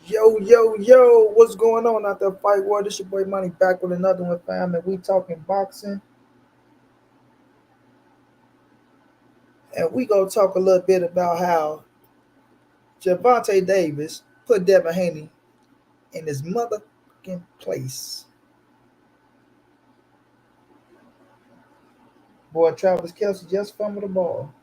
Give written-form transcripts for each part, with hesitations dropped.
Yo, yo, yo, what's going on out there, fight world? This your boy Money back with another one, fam, and we talking boxing, and we gonna talk a little bit about how Gervonta Davis put Devin Haney in his motherfucking place. Boy, Travis Kelsey just fumbled the ball.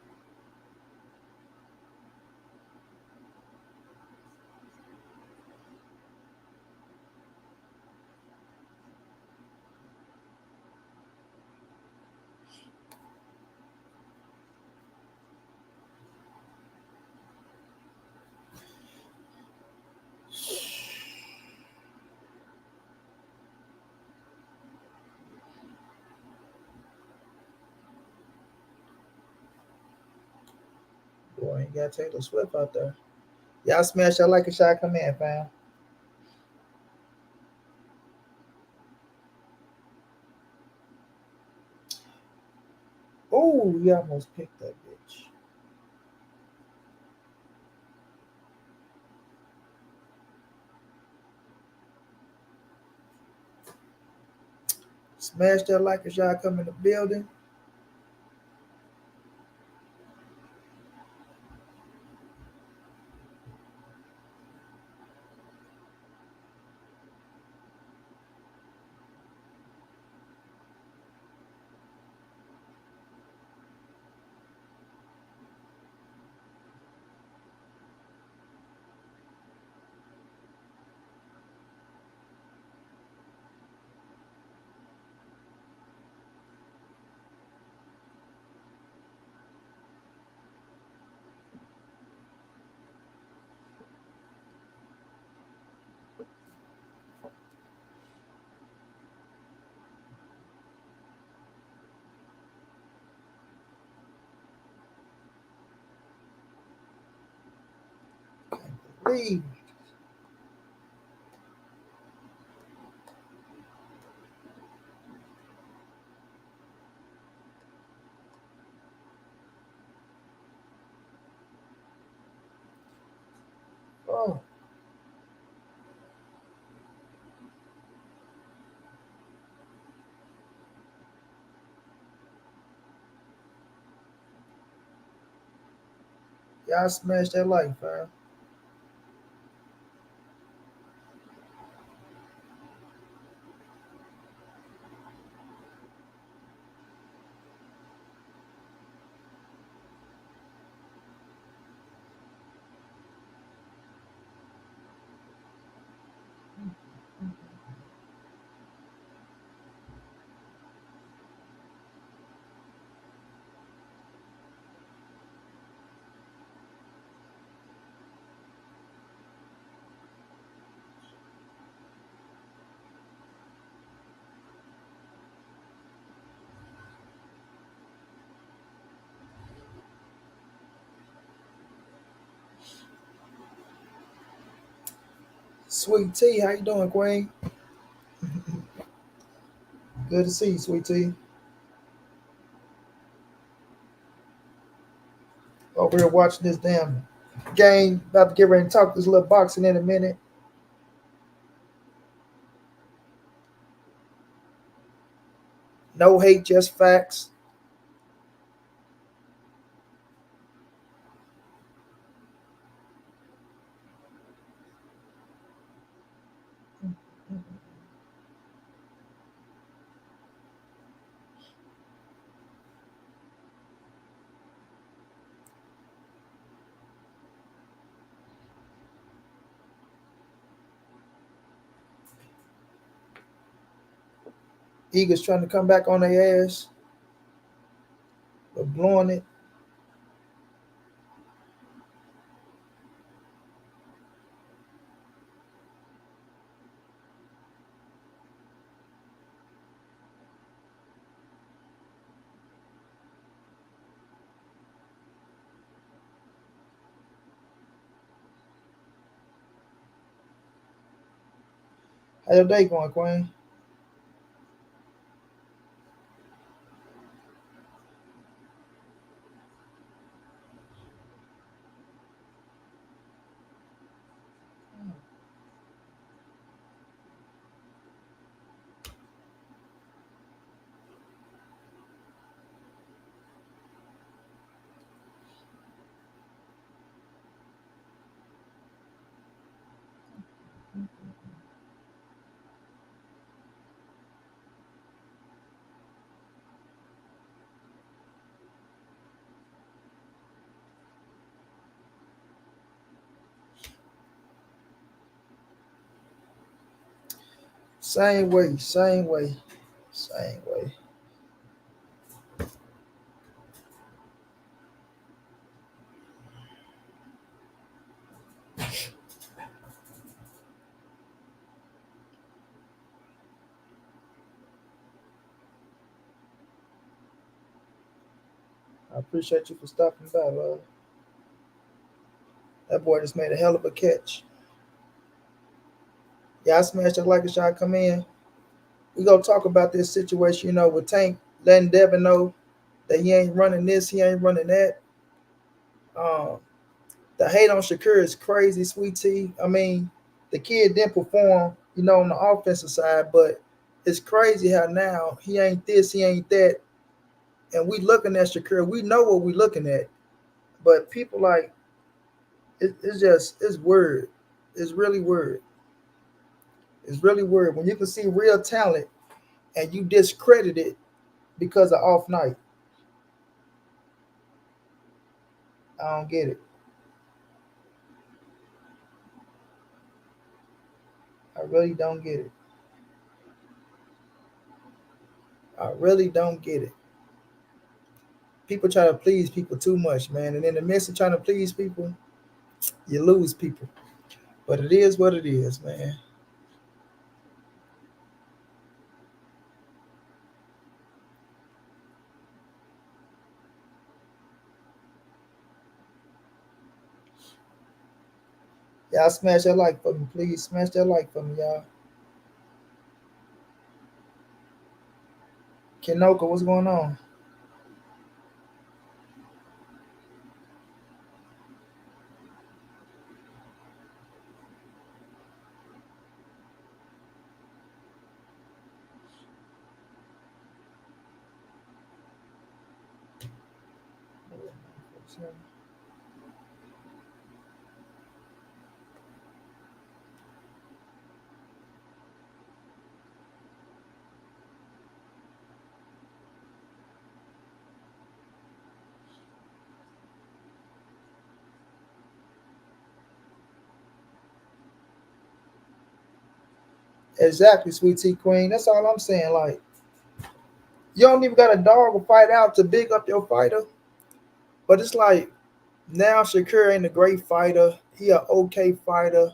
Boy, you got Taylor Swift out there. Y'all smash that like a shot, come in, fam. Oh, you almost picked that bitch. Smash that like a shot, come in the building. Leave. Oh, y'all smash that like, fam. Sweet Tea, how you doing, Queen? Good to see you, Sweet Tea. Over here watching this damn game. About to get ready and talk this little boxing in a minute. No hate, just facts. Eagles trying to come back on their ass, but blowing it. How your day going, Queen? Same way, same way, same way. I appreciate you for stopping by, love. That boy just made a hell of a catch. Yeah, I smashed it like a shot. Come in. We gonna talk about this situation, with Tank letting Devin know that he ain't running this, he ain't running that. Um, the hate on Shakur is crazy, sweet tea. I mean, the kid didn't perform, on the offensive side, but it's crazy how now he ain't this, he ain't that, and we looking at Shakur. We know what we looking at, but people like it's weird. It's really weird. It's really weird when you can see real talent and you discredit it because of off night. I don't get it. I really don't get it. I really don't get it. People try to please people too much, man. And in the midst of trying to please people, you lose people. But it is what it is, man. Y'all smash that like for me, please. Smash that like for me, y'all. Kenoka, what's going on? Exactly, sweet tea queen. That's all I'm saying. Like, you don't even got a dog to fight out to big up your fighter. But it's like now Shakur ain't a great fighter. He a okay fighter.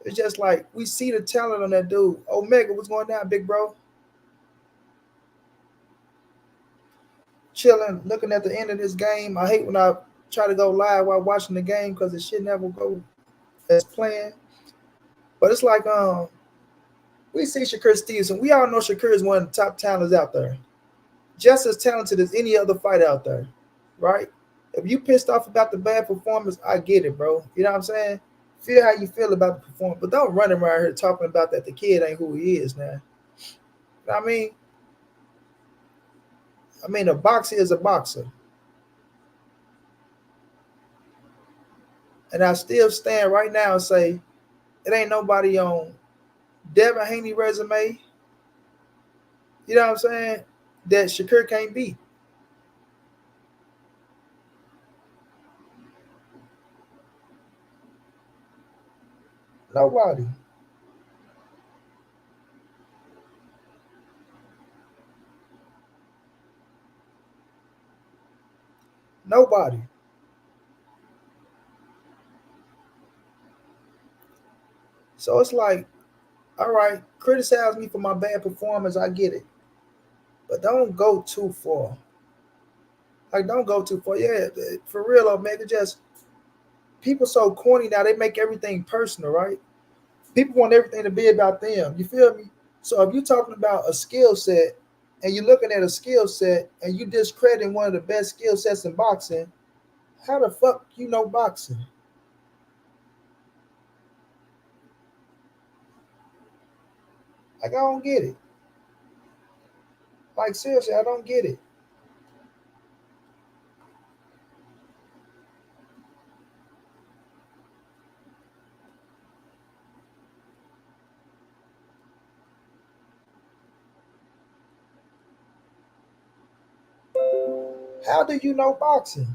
It's just like we see the talent on that dude. Omega, what's going down, big bro? Chilling, looking at the end of this game. I hate when I try to go live while watching the game because the shit never go as planned. But it's like we see Shakur Stevenson. We all know Shakur is one of the top talents out there. Just as talented as any other fighter out there, right? If you pissed off about the bad performance, I get it, bro. You know what I'm saying? Feel how you feel about the performance, but don't run around here talking about that the kid ain't who he is now. I mean, a boxer is a boxer, and I still stand right now and say it ain't nobody on Devin Haney resume. You know what I'm saying? That Shakur can't beat nobody, nobody. So it's like, all right, criticize me for my bad performance. I get it, but don't go too far. Like, don't go too far. Yeah, for real, Omega. Just people so corny now. They make everything personal, right? People want everything to be about them. You feel me? So if you're talking about a skill set and you're looking at a skill set and you discrediting one of the best skill sets in boxing, how the fuck you know boxing? Like, I don't get it. Like, seriously, I don't get it. How do you know boxing?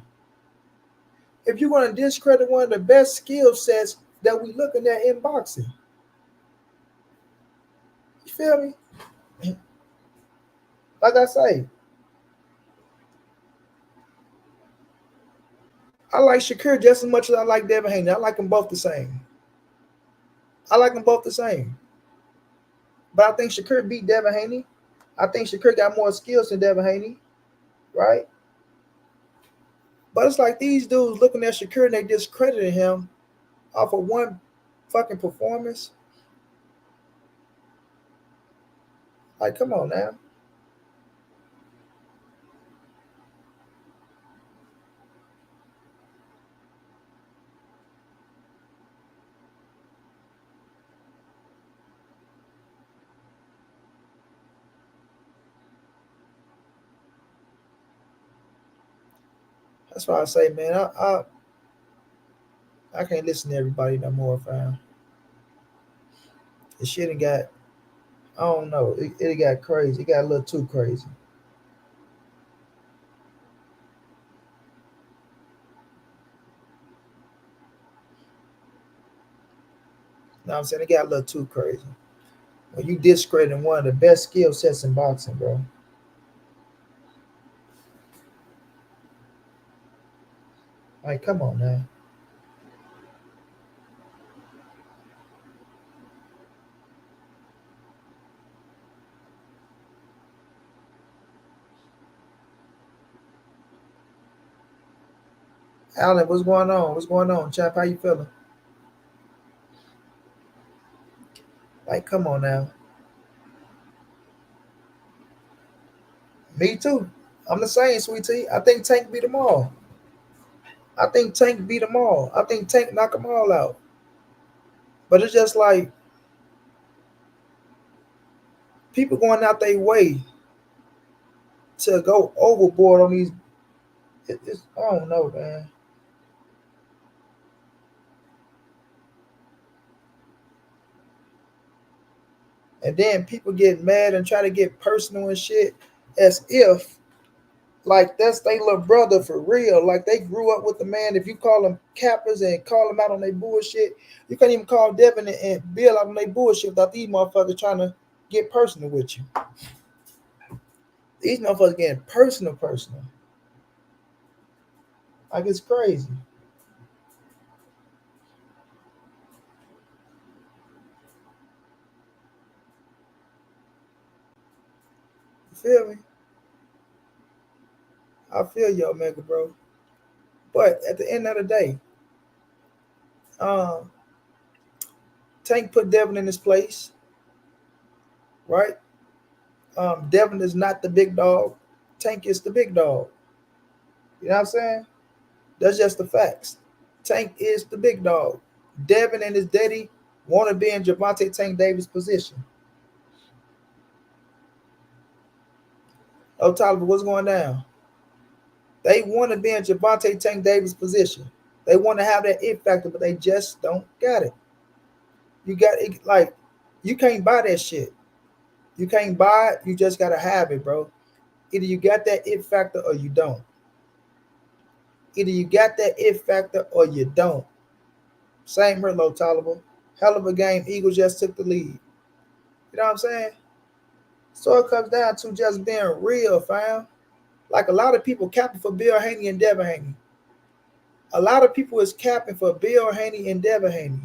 If you're going to discredit one of the best skill sets that we looking at in boxing, feel me? Like I say, I like Shakur just as much as I like Devin Haney. I like them both the same. I like them both the same. But I think Shakur beat Devin Haney. I think Shakur got more skills than Devin Haney, right? But it's like these dudes looking at Shakur and they discredited him off of one fucking performance. Like, come on now. That's why I say, man, I can't listen to everybody no more, fam. The shit got, I don't know, it got crazy. It got a little too crazy. You know what I'm saying? It got a little too crazy. When you discrediting one of the best skill sets in boxing, bro. Like, come on now. Alan, what's going on? What's going on, chap? How you feeling? Like, come on now. Me too. I'm the same, sweet tea. I think Tank beat them all. I think Tank beat them all. I think Tank knocked them all out. But it's just like people going out their way to go overboard on these. It's, I don't know, man. And then people get mad and try to get personal and shit as if like that's they little brother for real. Like they grew up with the man. If you call them cappers and call them out on their bullshit, you can't even call Devin and Bill out on their bullshit without these motherfuckers trying to get personal with you. These motherfuckers getting personal. Like it's crazy. You feel me? I feel you, Omega, bro. But at the end of the day, um, Tank put Devin in his place, right? Devin is not the big dog. Tank is the big dog. You know what I'm saying? That's just the facts. Tank is the big dog. Devin and his daddy want to be in Gervonta Tank Davis' position. Oh, Tyler, what's going down? They want to be in Gervonta Tank Davis' position. They want to have that it factor, but they just don't got it. You got it, like you can't buy that shit. You can't buy it. You just gotta have it, bro. Either you got that it factor or you don't. Either you got that it factor or you don't. Same here, low tolerable. Hell of a game. Eagles just took the lead. You know what I'm saying? So it comes down to just being real, fam. Like a lot of people capping for Bill Haney and Devin Haney. A lot of people is capping for Bill Haney and Devin Haney.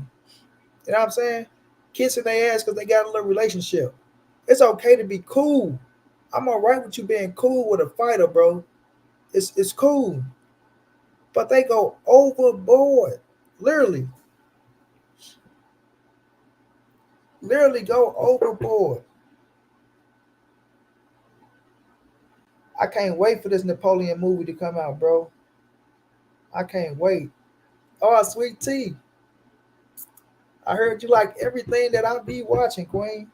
You know what I'm saying? Kissing their ass because they got a little relationship. It's okay to be cool. I'm all right with you being cool with a fighter, bro. It's cool. But they go overboard. Literally. Literally go overboard. I can't wait for this Napoleon movie to come out, bro. I can't wait. Oh, sweet tea. I heard you like everything that I be watching, Queen.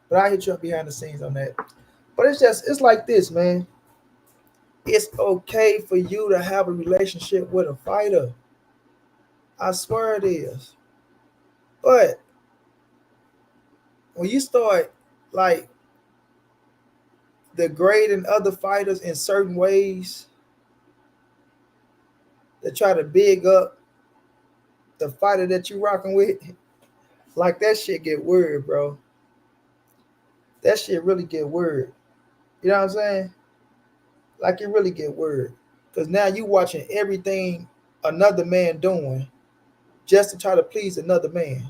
But I hit you up behind the scenes on that. But it's like this, man. It's okay for you to have a relationship with a fighter. I swear it is. But when you start like degrading other fighters in certain ways that try to big up the fighter that you rocking with, like that shit get weird, bro. That shit really get weird. You know what I'm saying? Like it really get weird. Cause now you watching everything another man doing just to try to please another man.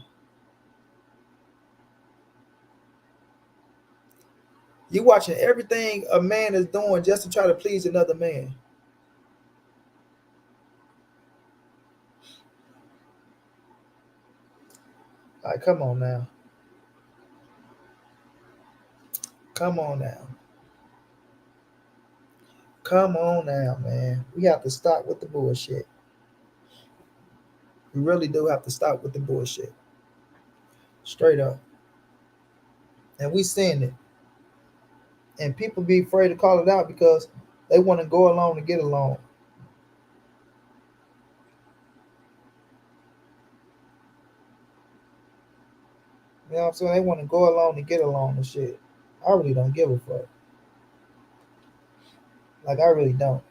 You watching everything a man is doing just to try to please another man. Like, come on now. Come on now. Come on now, man. We have to stop with the bullshit. We really do have to stop with the bullshit. Straight up. And we seeing it. And people be afraid to call it out because they want to go along to get along. You know what I'm saying? They want to go along to get along and shit. I really don't give a fuck. Like, I really don't.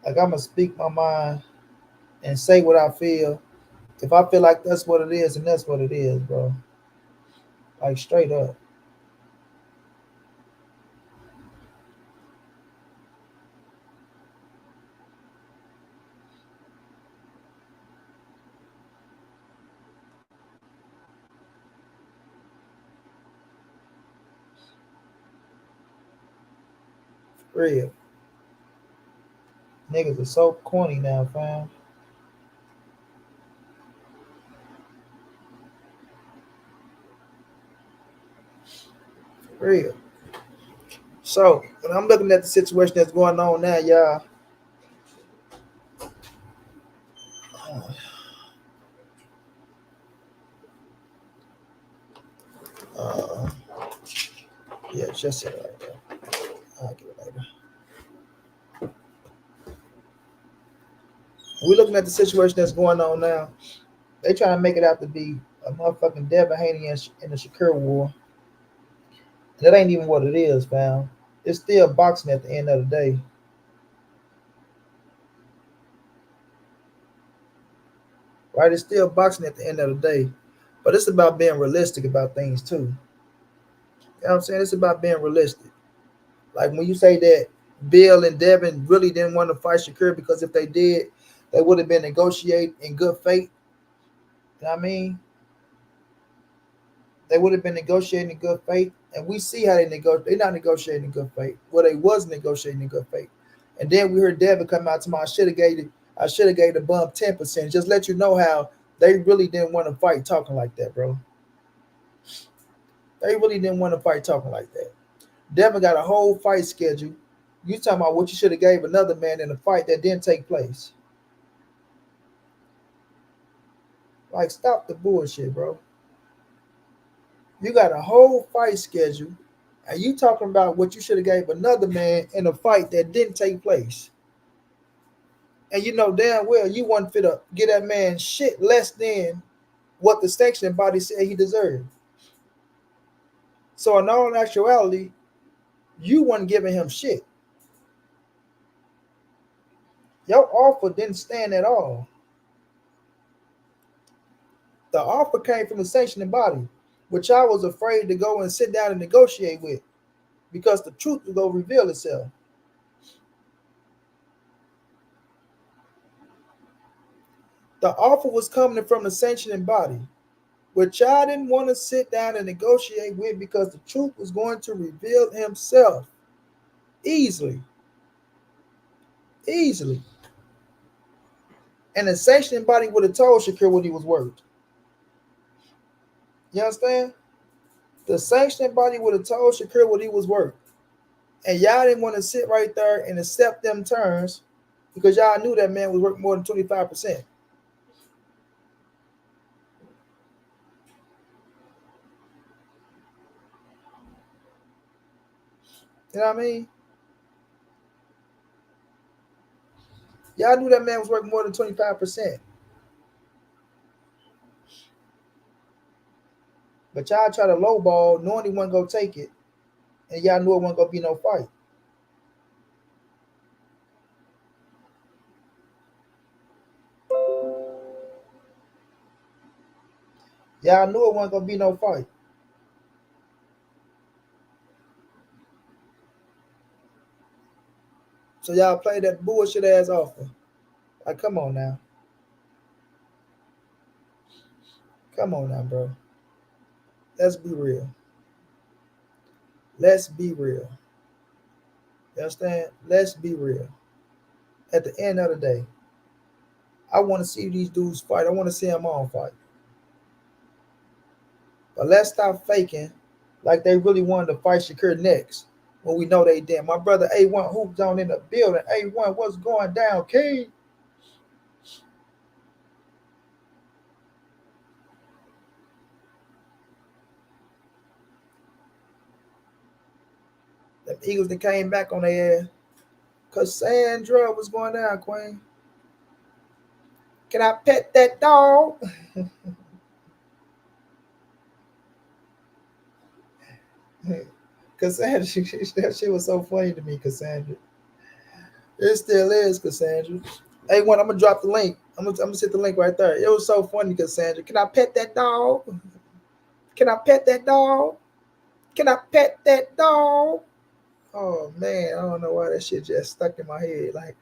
Like, I'm going to speak my mind and say what I feel. If I feel like that's what it is, and that's what it is, bro. Like, straight up. For real. Niggas are so corny now, fam. For real. So, when I'm looking at the situation that's going on now, y'all, uh, yeah, just it right there. I'll get it later. We're looking at the situation that's going on now. They trying to make it out to be a motherfucking Devin, Haney, and the Shakur war. And that ain't even what it is, fam. It's still boxing at the end of the day. Right? It's still boxing at the end of the day. But it's about being realistic about things too. You know what I'm saying? It's about being realistic. Like when you say that Bill and Devin really didn't want to fight Shakur because if they did, they would have been negotiating in good faith. You know what I mean? They would have been negotiating in good faith. And we see how they negotiate. They're not negotiating in good faith. Well, they was negotiating in good faith. And then we heard Devin come out to me. I should have gave the bum 10%. Just let you know how they really didn't want to fight talking like that, bro. They really didn't want to fight talking like that. Devin got a whole fight schedule. You talking about what you should have gave another man in a fight that didn't take place. Like, stop the bullshit, bro. You got a whole fight schedule, and you talking about what you should have gave another man in a fight that didn't take place. And you know damn well you wasn't fit to get that man shit less than what the sanctioning body said he deserved. So in all actuality, you wasn't giving him shit. Your offer didn't stand at all. The offer came from the sanctioning body, which I was afraid to go and sit down and negotiate with because the truth was going to reveal itself. The offer was coming from the sanctioning body, which I didn't want to sit down and negotiate with because the truth was going to reveal himself easily. Easily. And the sanctioning body would have told Shakur what he was worth. You understand? The sanctioning body would have told Shakur what he was worth. And y'all didn't want to sit right there and accept them terms because y'all knew that man was worth more than 25%. You know what I mean? Y'all knew that man was worth more than 25%. But y'all try to lowball knowing he wasn't going to take it and y'all knew it wasn't gonna be no fight. Y'all knew it wasn't gonna be no fight. So y'all played that bullshit ass offer. Like, come on now. Come on now, bro. Let's be real. Let's be real. You understand? Let's be real. At the end of the day, I want to see these dudes fight. I want to see them all fight. But let's stop faking like they really wanted to fight Shakur next when we know they did. My brother A1 Hoops on in the building. A1, what's going down, King? The Eagles that came back on their ass. Cassandra, what's going down, Queen? Can I pet that dog? Cassandra, that shit was so funny to me, Cassandra. It still is, Cassandra. Hey, one, I'm gonna drop the link. I'm gonna set the link right there. It was so funny, Cassandra. Can I pet that dog? Can I pet that dog? Can I pet that dog? Oh man, I don't know why that shit just stuck in my head. Like,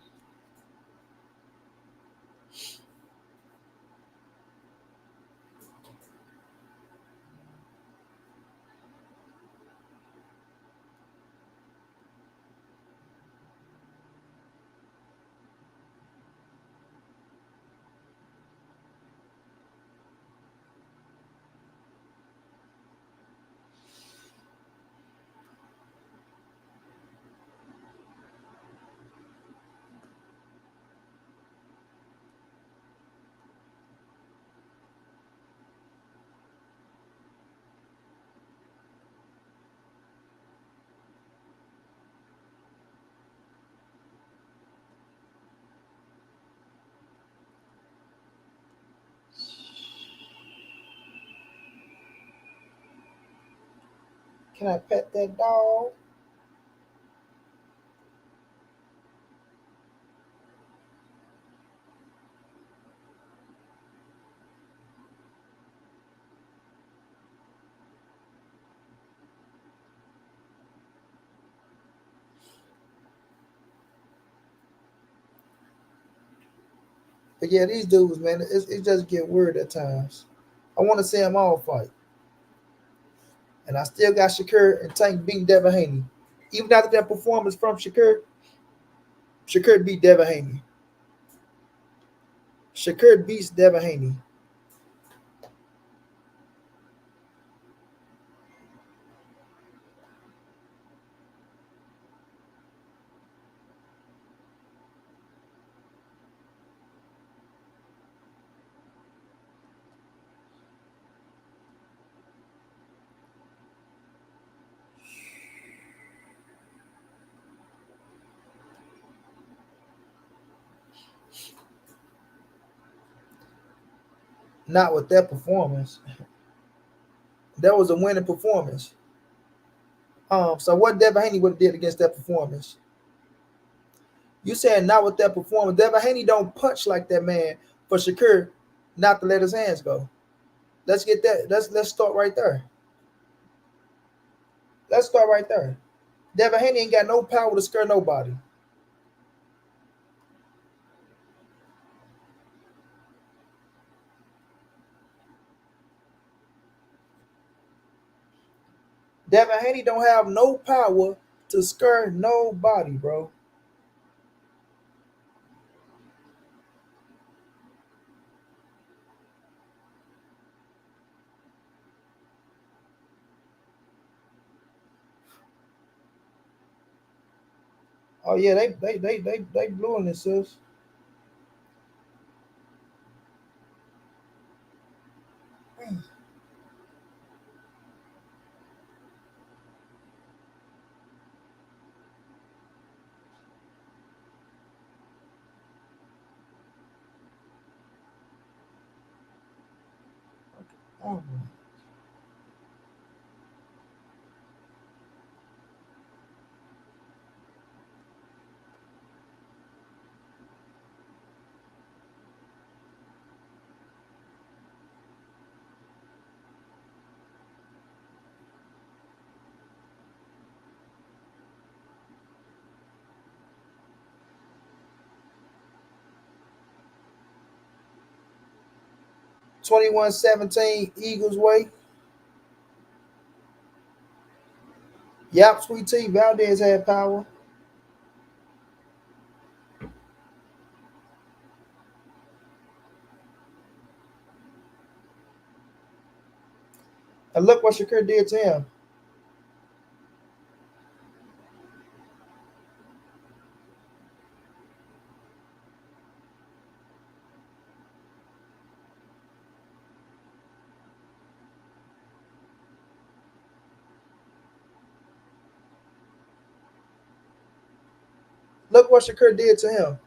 can I pet that dog? But yeah, these dudes, man, it just get weird at times. I want to see them all fight, and I still got Shakur and Tank beating Devin Haney. Even after that performance from Shakur, Shakur beat Devin Haney. Shakur beats Devin Haney. Not with that performance. That was a winning performance. So what Devin Haney would have did against that performance? You saying not with that performance? Devin Haney don't punch like that, man. For Shakur not to let his hands go. Let's get that. Let's start right there. Let's start right there. Devin Haney ain't got no power to scare nobody. Devin Haney don't have no power to scare nobody, bro. Oh yeah, they blew in this, sis. Oh, 21-17 Eagles way. Yap, Sweet Tea, Valdez had power. And look what Shakur did to him. Look what Shakur did to him.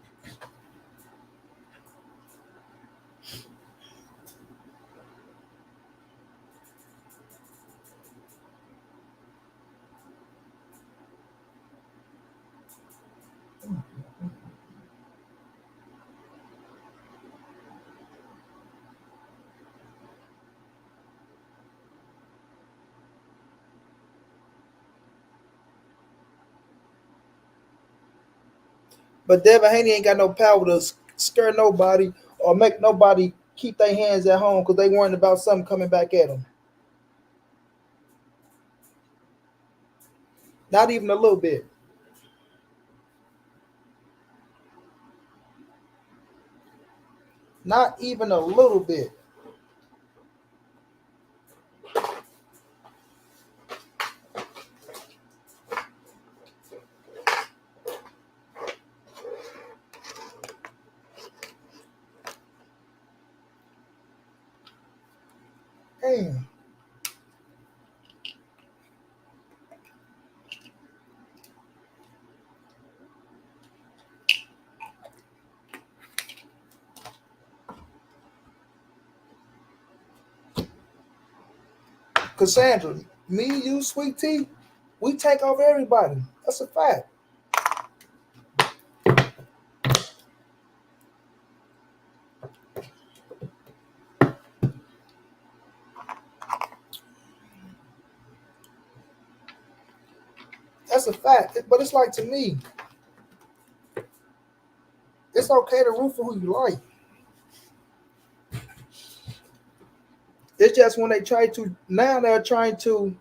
But Devin Haney ain't got no power to scare nobody or make nobody keep their hands at home because they worrying about something coming back at them. Not even a little bit. Not even a little bit. Damn. Cassandra, me, you, Sweet Tea, we take over everybody. That's a fact. That's a fact. But it's like to me, it's okay to root for who you like. It's just when they try to now they're trying to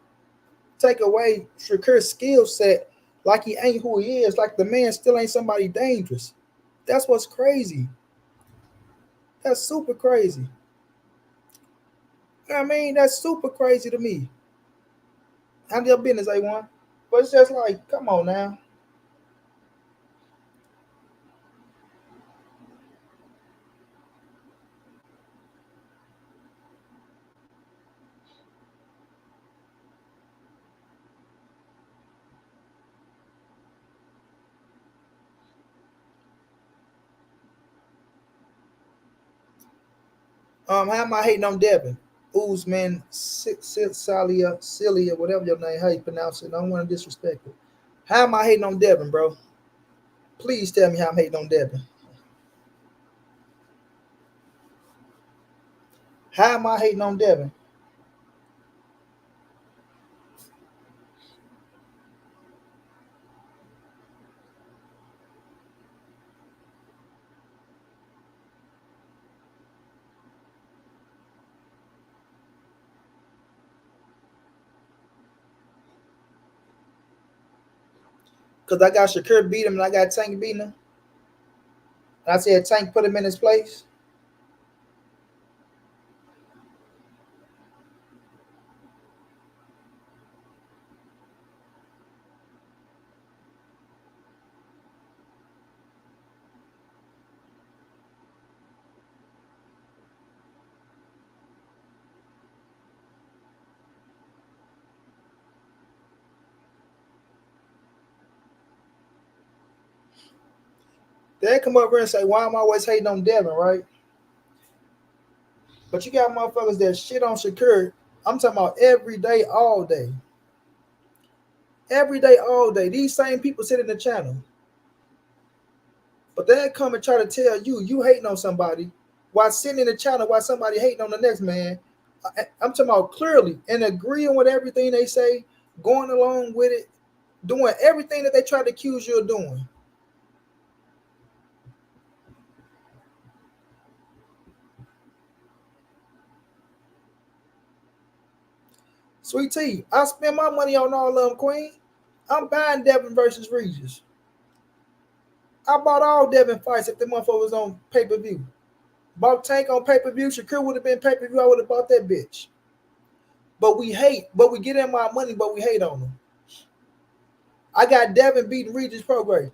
take away Shakur's skill set like he ain't who he is, like the man still ain't somebody dangerous. That's what's crazy. That's super crazy. I mean, that's super crazy to me. Handle your business, A1. But it's just like, come on now. How am I hating on Devin? Uzman, Cilia, whatever your name, how you pronounce it. I don't want to disrespect it. How am I hating on Devin, bro? Please tell me how I'm hating on Devin. How am I hating on Devin? Because I got Shakur beat him and I got Tank beating him. And I said Tank put him in his place. They come over and say, why am I always hating on Devin, right? But you got motherfuckers that shit on Shakur. I'm talking about every day, all day. Every day, all day. These same people sit in the channel. But they come and try to tell you hating on somebody while sitting in the channel while somebody hating on the next man. I'm talking about clearly and agreeing with everything they say, going along with it, doing everything that they try to accuse you of doing. Sweet tea. I spend my money on all of them, Queen. I'm buying Devin versus Regis. I bought all Devin fights if the motherfucker was on pay per view. Bought Tank on pay per view. Shakur would have been pay per view. I would have bought that bitch. But we hate. But we get in my money. But we hate on them. I got Devin beating Regis Prograis.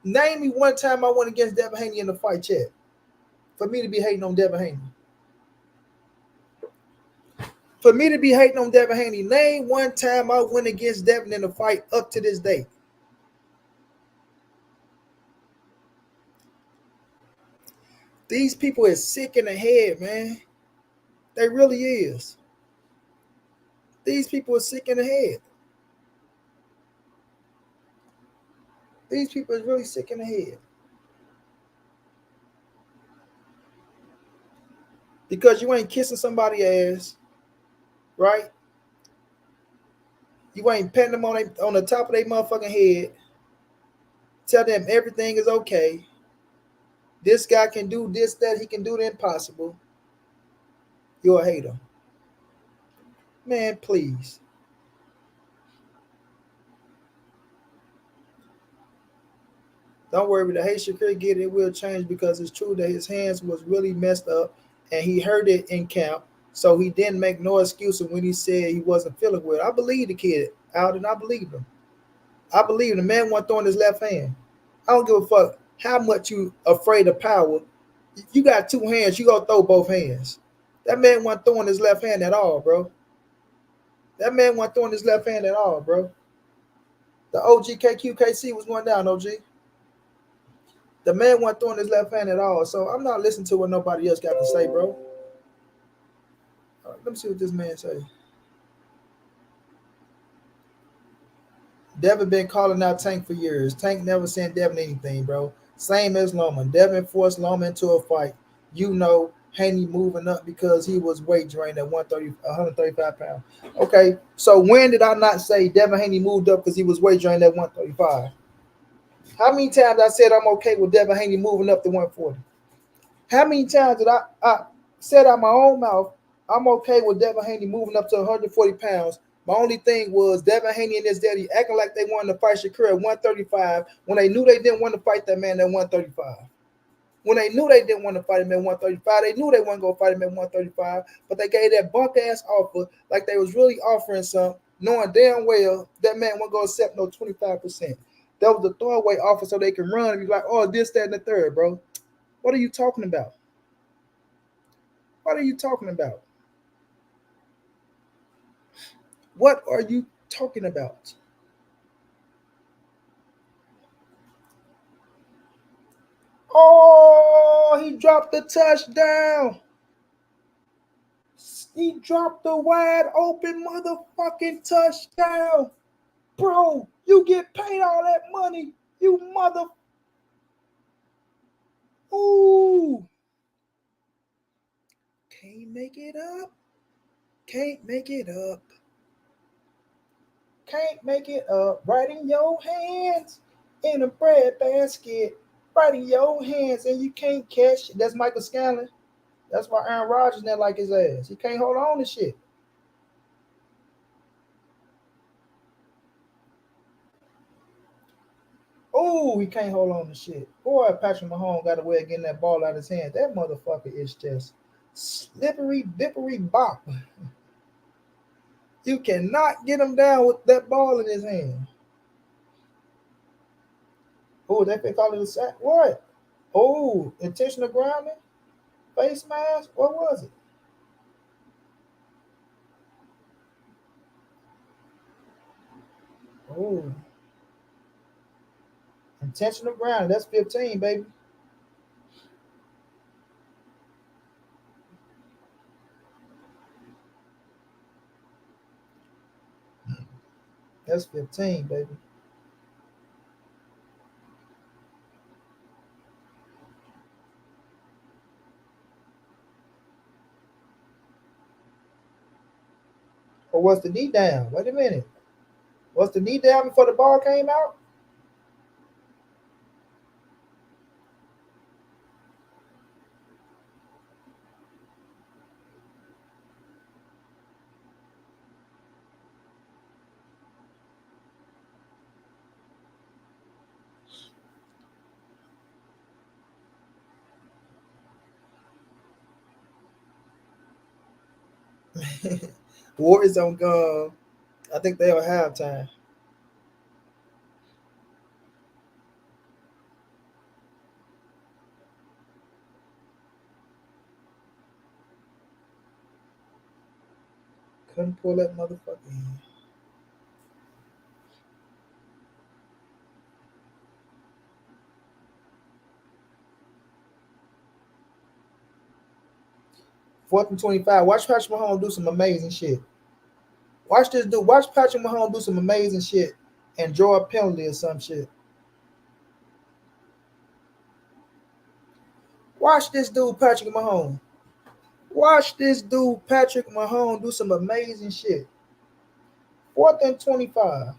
Name me one time I went against Devin Haney in the fight chat. For me to be hating on Devin Haney. For me to be hating on Devin Haney, name one time I went against Devin in a fight up to this day. These people is sick in the head, man. They really is. These people are sick in the head. These people is really sick in the head. Because you ain't kissing somebody's ass, right? You ain't petting them on the top of their motherfucking head. Tell them everything is okay. This guy can do this, that, he can do the impossible. You're a hater. Man, please. Don't worry, the hate Shakur get it will change because it's true that his hands was really messed up and he hurt it in camp. So he didn't make no excuses when he said he wasn't feeling well. I believe the kid out and I believe him. I believe the man wasn't throwing his left hand. I don't give a fuck how much you afraid of power. You got two hands, you gonna throw both hands. That man wasn't throwing his left hand at all, bro. That man wasn't throwing his left hand at all, bro. The OGKQKC was going down, OG. The man wasn't throwing his left hand at all. So I'm not listening to what nobody else got to say, bro. Let me see what this man say. Devin been calling out Tank for years. Tank never sent Devin anything, bro. Same as Loma. Devin forced Loma into a fight. You know, Haney moving up because he was weight drained at 135 pounds. Okay, so when did I not say Devin Haney moved up because he was weight drained at 135? How many times I said I'm okay with Devin Haney moving up to 140? How many times did I said out my own mouth, I'm okay with Devin Haney moving up to 140 pounds? My only thing was Devin Haney and his daddy acting like they wanted to fight Shakur at 135 when they knew they didn't want to fight that man at 135. When they knew they didn't want to fight him at 135, they knew they weren't going to fight him at 135, but they gave that bunk-ass offer like they was really offering something, knowing damn well that man wasn't going to accept no 25%. That was the throwaway offer so they can run and be like, oh, this, that, and the third, bro. What are you talking about? What are you talking about? What are you talking about? Oh, he dropped the touchdown. He dropped the wide open motherfucking touchdown. Bro, you get paid all that money. You mother. Ooh. Can't make it up. Can't make it up. Can't make it up. Right in your hands in a bread basket. Right in your hands and you can't catch it. That's Michael Scanlon. That's why Aaron Rodgers didn't like his ass. He can't hold on to shit. Oh, he can't hold on to shit. Boy, Patrick Mahomes got a way of getting that ball out of his hand. That motherfucker is just slippery, dippery bop. You cannot get him down with that ball in his hand. Oh, they call it a sack. What? Oh, intentional grounding? Face mask? What was it? Oh, intentional grounding. That's 15, baby. That's 15, baby. Or was the knee down? Wait a minute. Was the knee down before the ball came out? Warriors on I think they on halftime. Couldn't pull that motherfucker in. 4th and 25. Watch Patrick Mahomes do some amazing shit. Watch this dude. Watch Patrick Mahomes do some amazing shit and draw a penalty or some shit. Watch this dude, Patrick Mahomes. Watch this dude, Patrick Mahomes, do some amazing shit. 4th and 25.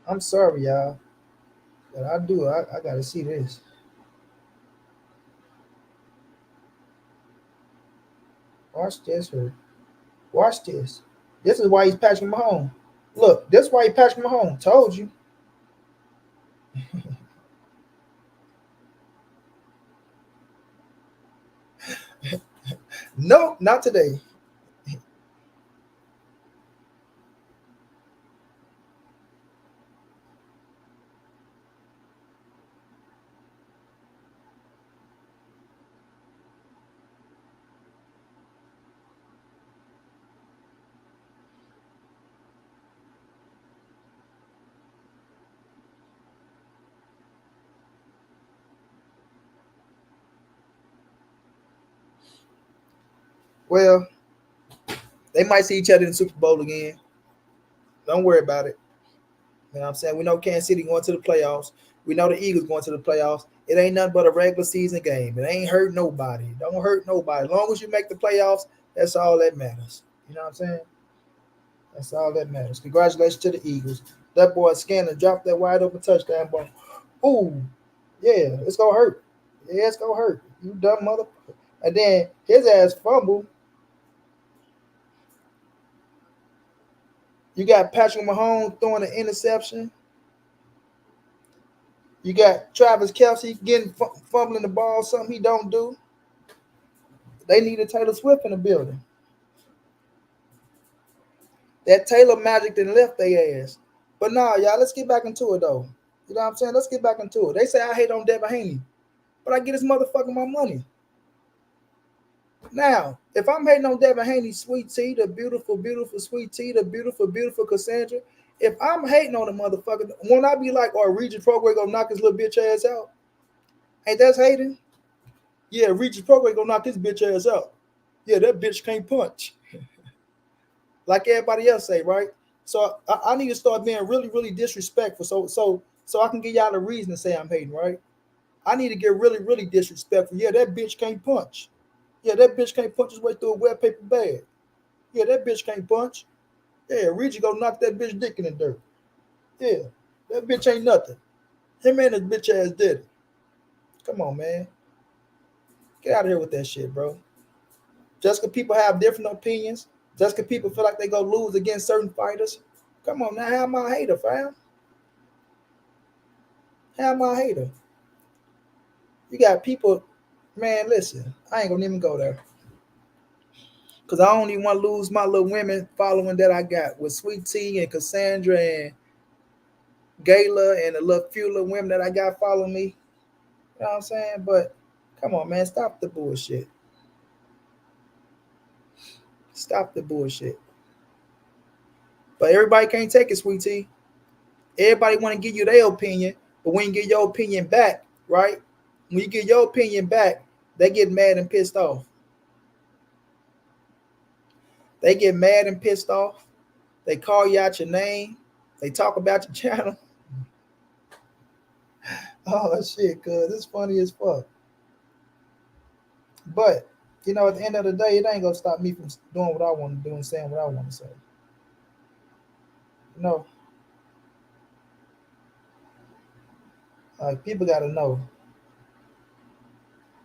I'm sorry, y'all, but I do. I gotta see this. Watch this here. Watch this. This is why he's Patrick Mahomes. Look, this is why he's Patrick Mahomes. Told you. No, not today. Well, they might see each other in the Super Bowl again. Don't worry about it. You know what I'm saying? We know Kansas City going to the playoffs. We know the Eagles going to the playoffs. It ain't nothing but a regular season game. It ain't hurt nobody. Don't hurt nobody. As long as you make the playoffs, that's all that matters. You know what I'm saying? That's all that matters. Congratulations to the Eagles. That boy Scanner dropped that wide open touchdown ball. Ooh, yeah, it's gonna hurt. Yeah, it's gonna hurt. You dumb mother. And then his ass fumble. You got Patrick Mahomes throwing an interception. You got Travis Kelsey getting fumbling the ball, something he don't do. They needed Taylor Swift in the building. That Taylor magic didn't left their ass. But nah, y'all, let's get back into it though. You know what I'm saying? Let's get back into it. They say I hate on Devin Haney, but I get his motherfucking my money. Now, if I'm hating on Devin Haney, sweet tea, the beautiful, beautiful sweet tea, the beautiful, beautiful Cassandra, if I'm hating on the motherfucker, won't I be like, oh, Regis Prograde gonna knock his little bitch ass out? Ain't that hating? Yeah, Regis Prograde gonna knock his bitch ass out. Yeah, that bitch can't punch. Like everybody else say, right? So I need to start being really, really disrespectful. So I can give y'all a reason to say I'm hating, right? I need to get really, really disrespectful. Yeah, that bitch can't punch. Yeah, that bitch can't punch his way through a wet paper bag. Yeah, that bitch can't punch. Yeah, Reggie gonna knock that bitch dick in the dirt. Yeah, that bitch ain't nothing. Him and his bitch ass did it. Come on, man. Get out of here with that shit, bro. Just because people have different opinions, just because people feel like they go lose against certain fighters. Come on, now have my hater, fam. Have my hater. You got people, man, listen, I ain't gonna even go there. Cause I don't even want to lose my little women following that I got with Sweet Tea and Cassandra and Gayla and the little few little women that I got following me. You know what I'm saying? But come on, man, stop the bullshit. Stop the bullshit. But everybody can't take it, Sweet Tea. Everybody want to give you their opinion, but when you get your opinion back, right? When you get your opinion back, they get mad and pissed off. They get mad and pissed off. They call you out your name. They talk about your channel. Oh shit, cuz it's funny as fuck. But you know, at the end of the day, it ain't gonna stop me from doing what I want to do and saying what I want to say. You know, like people gotta know.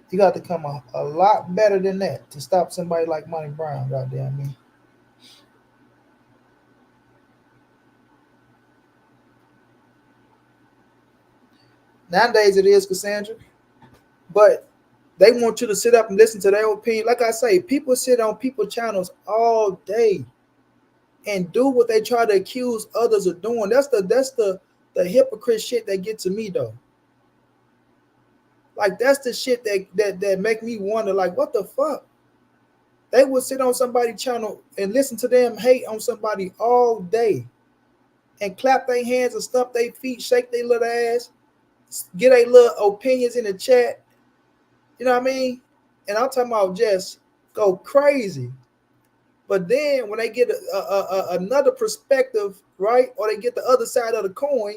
You got to come a lot better than that to stop somebody like Monty Brown. Goddamn me. Nowadays it is Cassandra, but they want you to sit up and listen to their opinion. Like I say, people sit on people channels all day and do what they try to accuse others of doing. That's the hypocrite shit that gets to me though. Like that's the shit that make me wonder, like, what the fuck? They would sit on somebody's channel and listen to them hate on somebody all day and clap their hands and stump their feet, shake their little ass, get their little opinions in the chat. You know what I mean? And I'm talking about just go crazy. But then when they get another perspective, right, or they get the other side of the coin,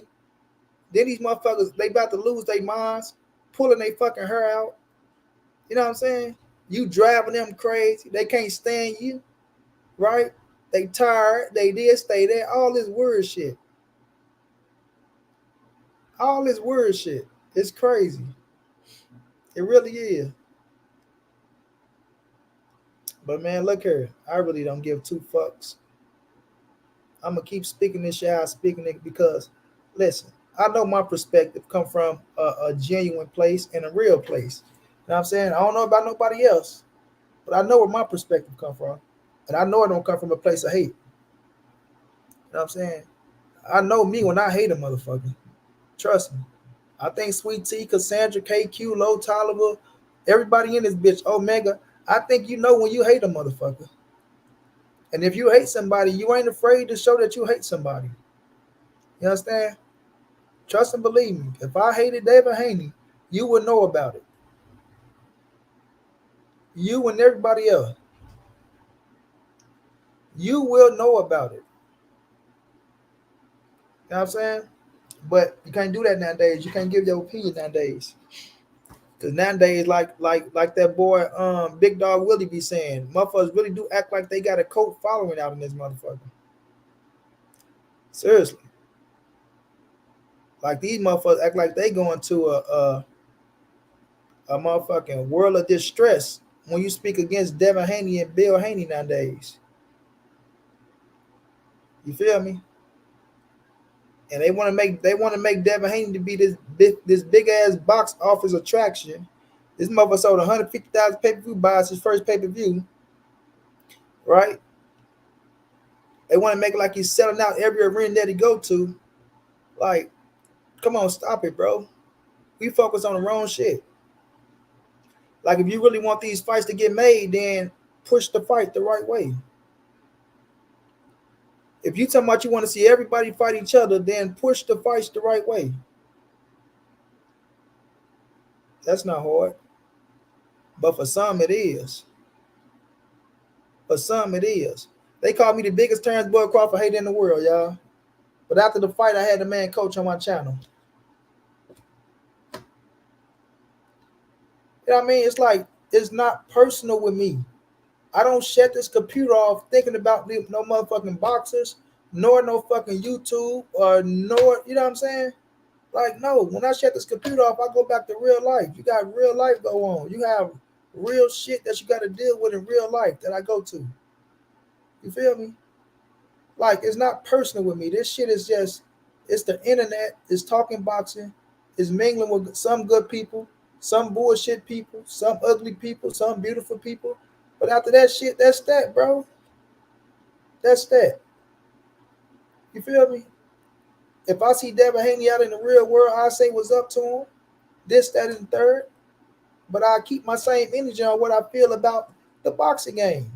then these motherfuckers, they about to lose their minds, pulling their fucking hair out. You know what I'm saying? You driving them crazy. They can't stand you, right? They tired. They this, they that. All this word shit. All this word shit. It's crazy. It really is. But man, look here. I really don't give two fucks. I'm gonna keep speaking this shit how I'm speaking it because, listen, I know my perspective come from a genuine place and a real place. You know what I'm saying? I don't know about nobody else, but I know where my perspective come from, and I know it don't come from a place of hate. You know what I'm saying? I know me when I hate a motherfucker. Trust me. I think Sweet T, Cassandra, KQ, Low Tolliver, everybody in this bitch, Omega. I think you know when you hate a motherfucker. And if you hate somebody, you ain't afraid to show that you hate somebody. You understand? Trust and believe me. If I hated Devin Haney, you would know about it. You and everybody else. You will know about it. You know what I'm saying? But you can't do that nowadays. You can't give your opinion nowadays. Cause nowadays, like that boy, Big Dog Willie be saying, motherfuckers really do act like they got a cult following out in this motherfucker. Seriously. Like these motherfuckers act like they going to a motherfucking world of distress when you speak against Devin Haney and Bill Haney nowadays. You feel me? And they want to make Devin Haney to be this big ass box office attraction. This motherfucker sold 150,000 pay-per-view buys his first pay-per-view, right? They want to make it like he's selling out every arena that he go to. Like, come on, stop it, bro. We focus on the wrong shit. Like, if you really want these fights to get made, then push the fight the right way. If you talking about you want to see everybody fight each other, then push the fights the right way. That's not hard. But for some, it is. For some, it is. They call me the biggest Terrence Bud Crawford hater in the world, y'all. But after the fight, I had the man coach on my channel. You know what I mean? It's like, it's not personal with me. I don't shut this computer off thinking about no motherfucking boxers, nor no fucking YouTube, or nor, you know what I'm saying? Like, no, when I shut this computer off, I go back to real life. You got real life go on. You have real shit that you got to deal with in real life that I go to. You feel me? Like, it's not personal with me. This shit is just, it's the internet. It's talking boxing. It's mingling with some good people, some bullshit people, some ugly people, some beautiful people. But after that shit, that's that, bro. That's that. You feel me? If I see Devin Haney out in the real world, I say what's up to him. This, that, and third. But I keep my same energy on what I feel about the boxing game.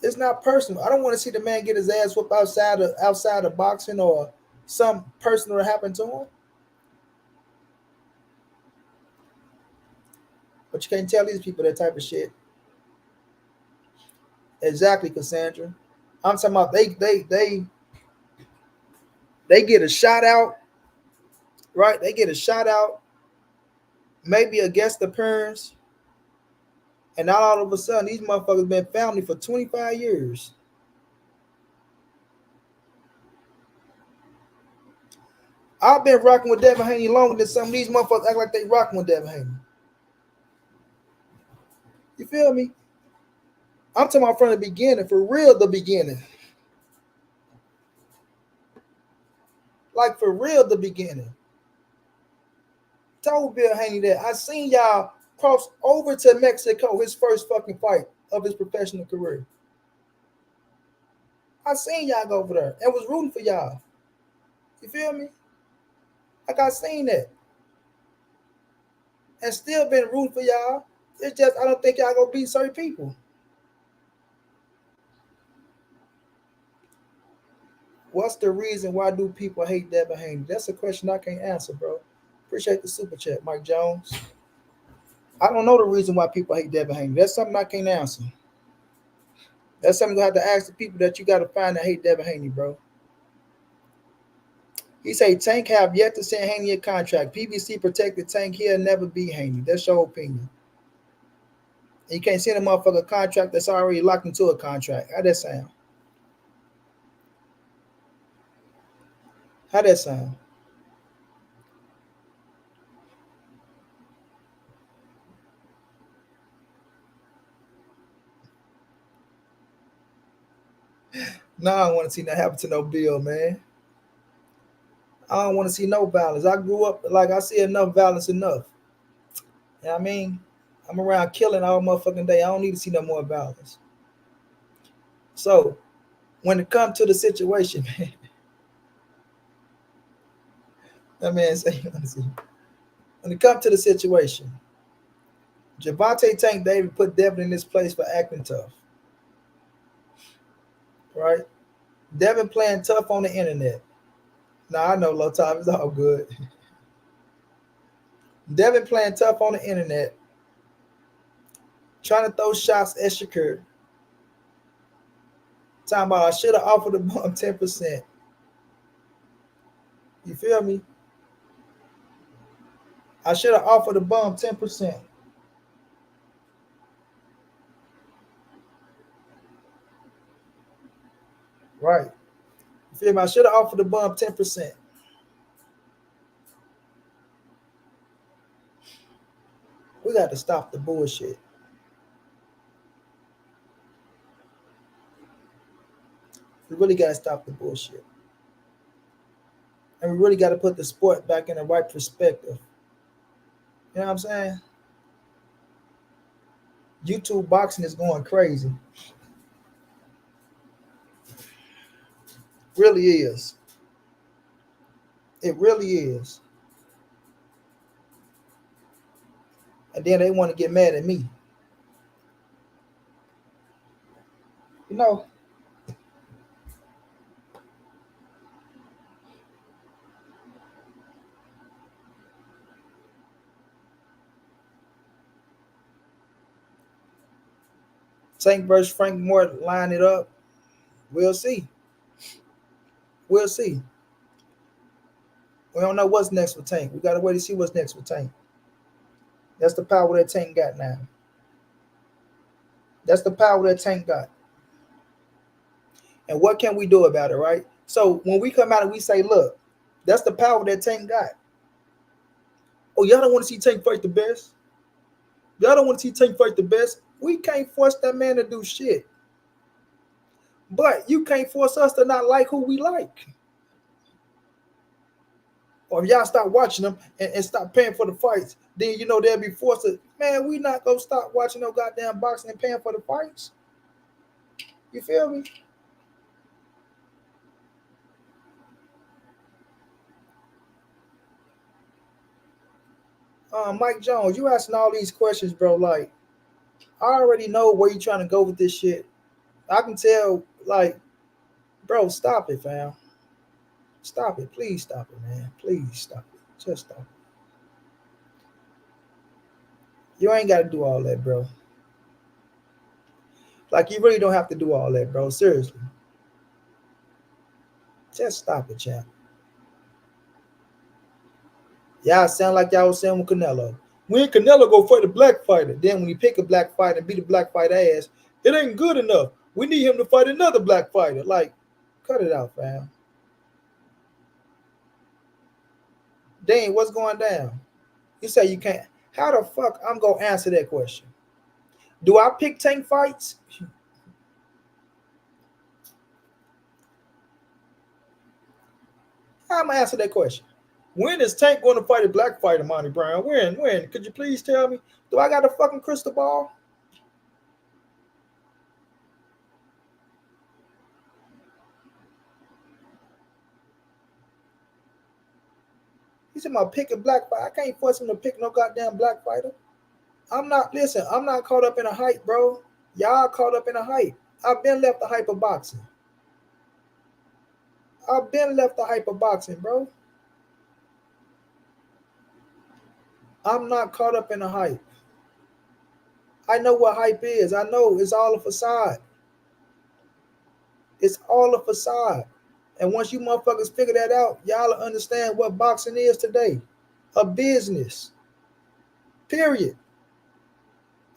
It's not personal. I don't want to see the man get his ass whooped outside of boxing or some personal happen to him. But you can't tell these people that type of shit. Exactly, Cassandra. I'm talking about they get a shout out, right? They get a shout out, maybe a guest appearance, and now all of a sudden these motherfuckers been family for 25 years. I've been rocking with Devin Haney longer than some of these motherfuckers act like they rocking with Devin Haney. You feel me? I'm talking about from the beginning, for real, the beginning. Like for real, the beginning. Told Bill Haney that I seen y'all cross over to Mexico, his first fucking fight of his professional career. I seen y'all go over there and was rooting for y'all. You feel me? Like I seen that. And still been rooting for y'all. It's just I don't think y'all gonna beat certain people. What's the reason why do people hate Devin Haney? That's a question I can't answer, bro. Appreciate the super chat, Mike Jones. I don't know the reason why people hate Devin Haney. That's something I can't answer. That's something you have to ask the people that you got to find that hate Devin Haney, bro. He say Tank have yet to send Haney a contract. PBC protected Tank. He'll never be Haney. That's your opinion. And you can't send a motherfucker a contract that's already locked into a contract. How that sound? How that sound? No, I don't want to see that happen to no Bill, man. I don't want to see no violence. I grew up like I see enough violence enough. You know what I mean? I'm around killing all motherfucking day. I don't need to see no more violence. So when it comes to the situation, man, that man say, when it comes to the situation, Gervonta Tank David put Devin in this place for acting tough. Right? Devin playing tough on the internet. Now I know low time is all good. Devin playing tough on the internet, trying to throw shots at Shakur. Talking about I should have offered the bum 10%. You feel me? I should have offered the bum 10%. Right. You feel me? I should have offered the bum 10%. We got to stop the bullshit. We really got to stop the bullshit. And we really got to put the sport back in the right perspective. You know what I'm saying? YouTube boxing is going crazy. Really is. It really is. And then they want to get mad at me. You know, Tank versus Frank Moore line it up. We'll see. We'll see. We don't know what's next with Tank. We got to wait to see what's next with Tank. That's the power that Tank got now. That's the power that Tank got. And what can we do about it, right? So when we come out and we say, look, that's the power that Tank got. Oh, y'all don't want to see Tank fight the best? Y'all don't want to see Tank fight the best? We can't force that man to do shit. But you can't force us to not like who we like. Or if y'all stop watching them and stop paying for the fights, then you know they'll be forced to, man, we not gonna stop watching no goddamn boxing and paying for the fights. You feel me? Mike Jones, you asking all these questions, bro. Like, I already know where you're trying to go with this shit. I can tell, like, bro, stop it, fam. Stop it. Please stop it, man. Please stop it. Just stop it. You ain't got to do all that, bro. Like, you really don't have to do all that, bro. Seriously. Just stop it, champ. Y'all sound like y'all was saying with Canelo. When Canelo go fight a black fighter, then when he pick a black fighter and beat a black fighter ass, it ain't good enough. We need him to fight another black fighter. Like, cut it out, fam. Dang, what's going down? You say you can't. How the fuck I'm gonna answer that question? Do I pick Tank fights? How am I answer that question? When is Tank going to fight a black fighter, Monty Brown? When? When? Could you please tell me? Do I got a fucking crystal ball? He said, "I'm pick a black fighter. I can't force him to pick no goddamn black fighter. I'm not, listen, I'm not caught up in a hype, bro. Y'all caught up in a hype. I've been left the hype of boxing. I've been left the hype of boxing, bro. I'm not caught up in the hype. I know what hype is. I know it's all a facade. It's all a facade. And once you motherfuckers figure that out, y'all understand what boxing is today. A business. Period.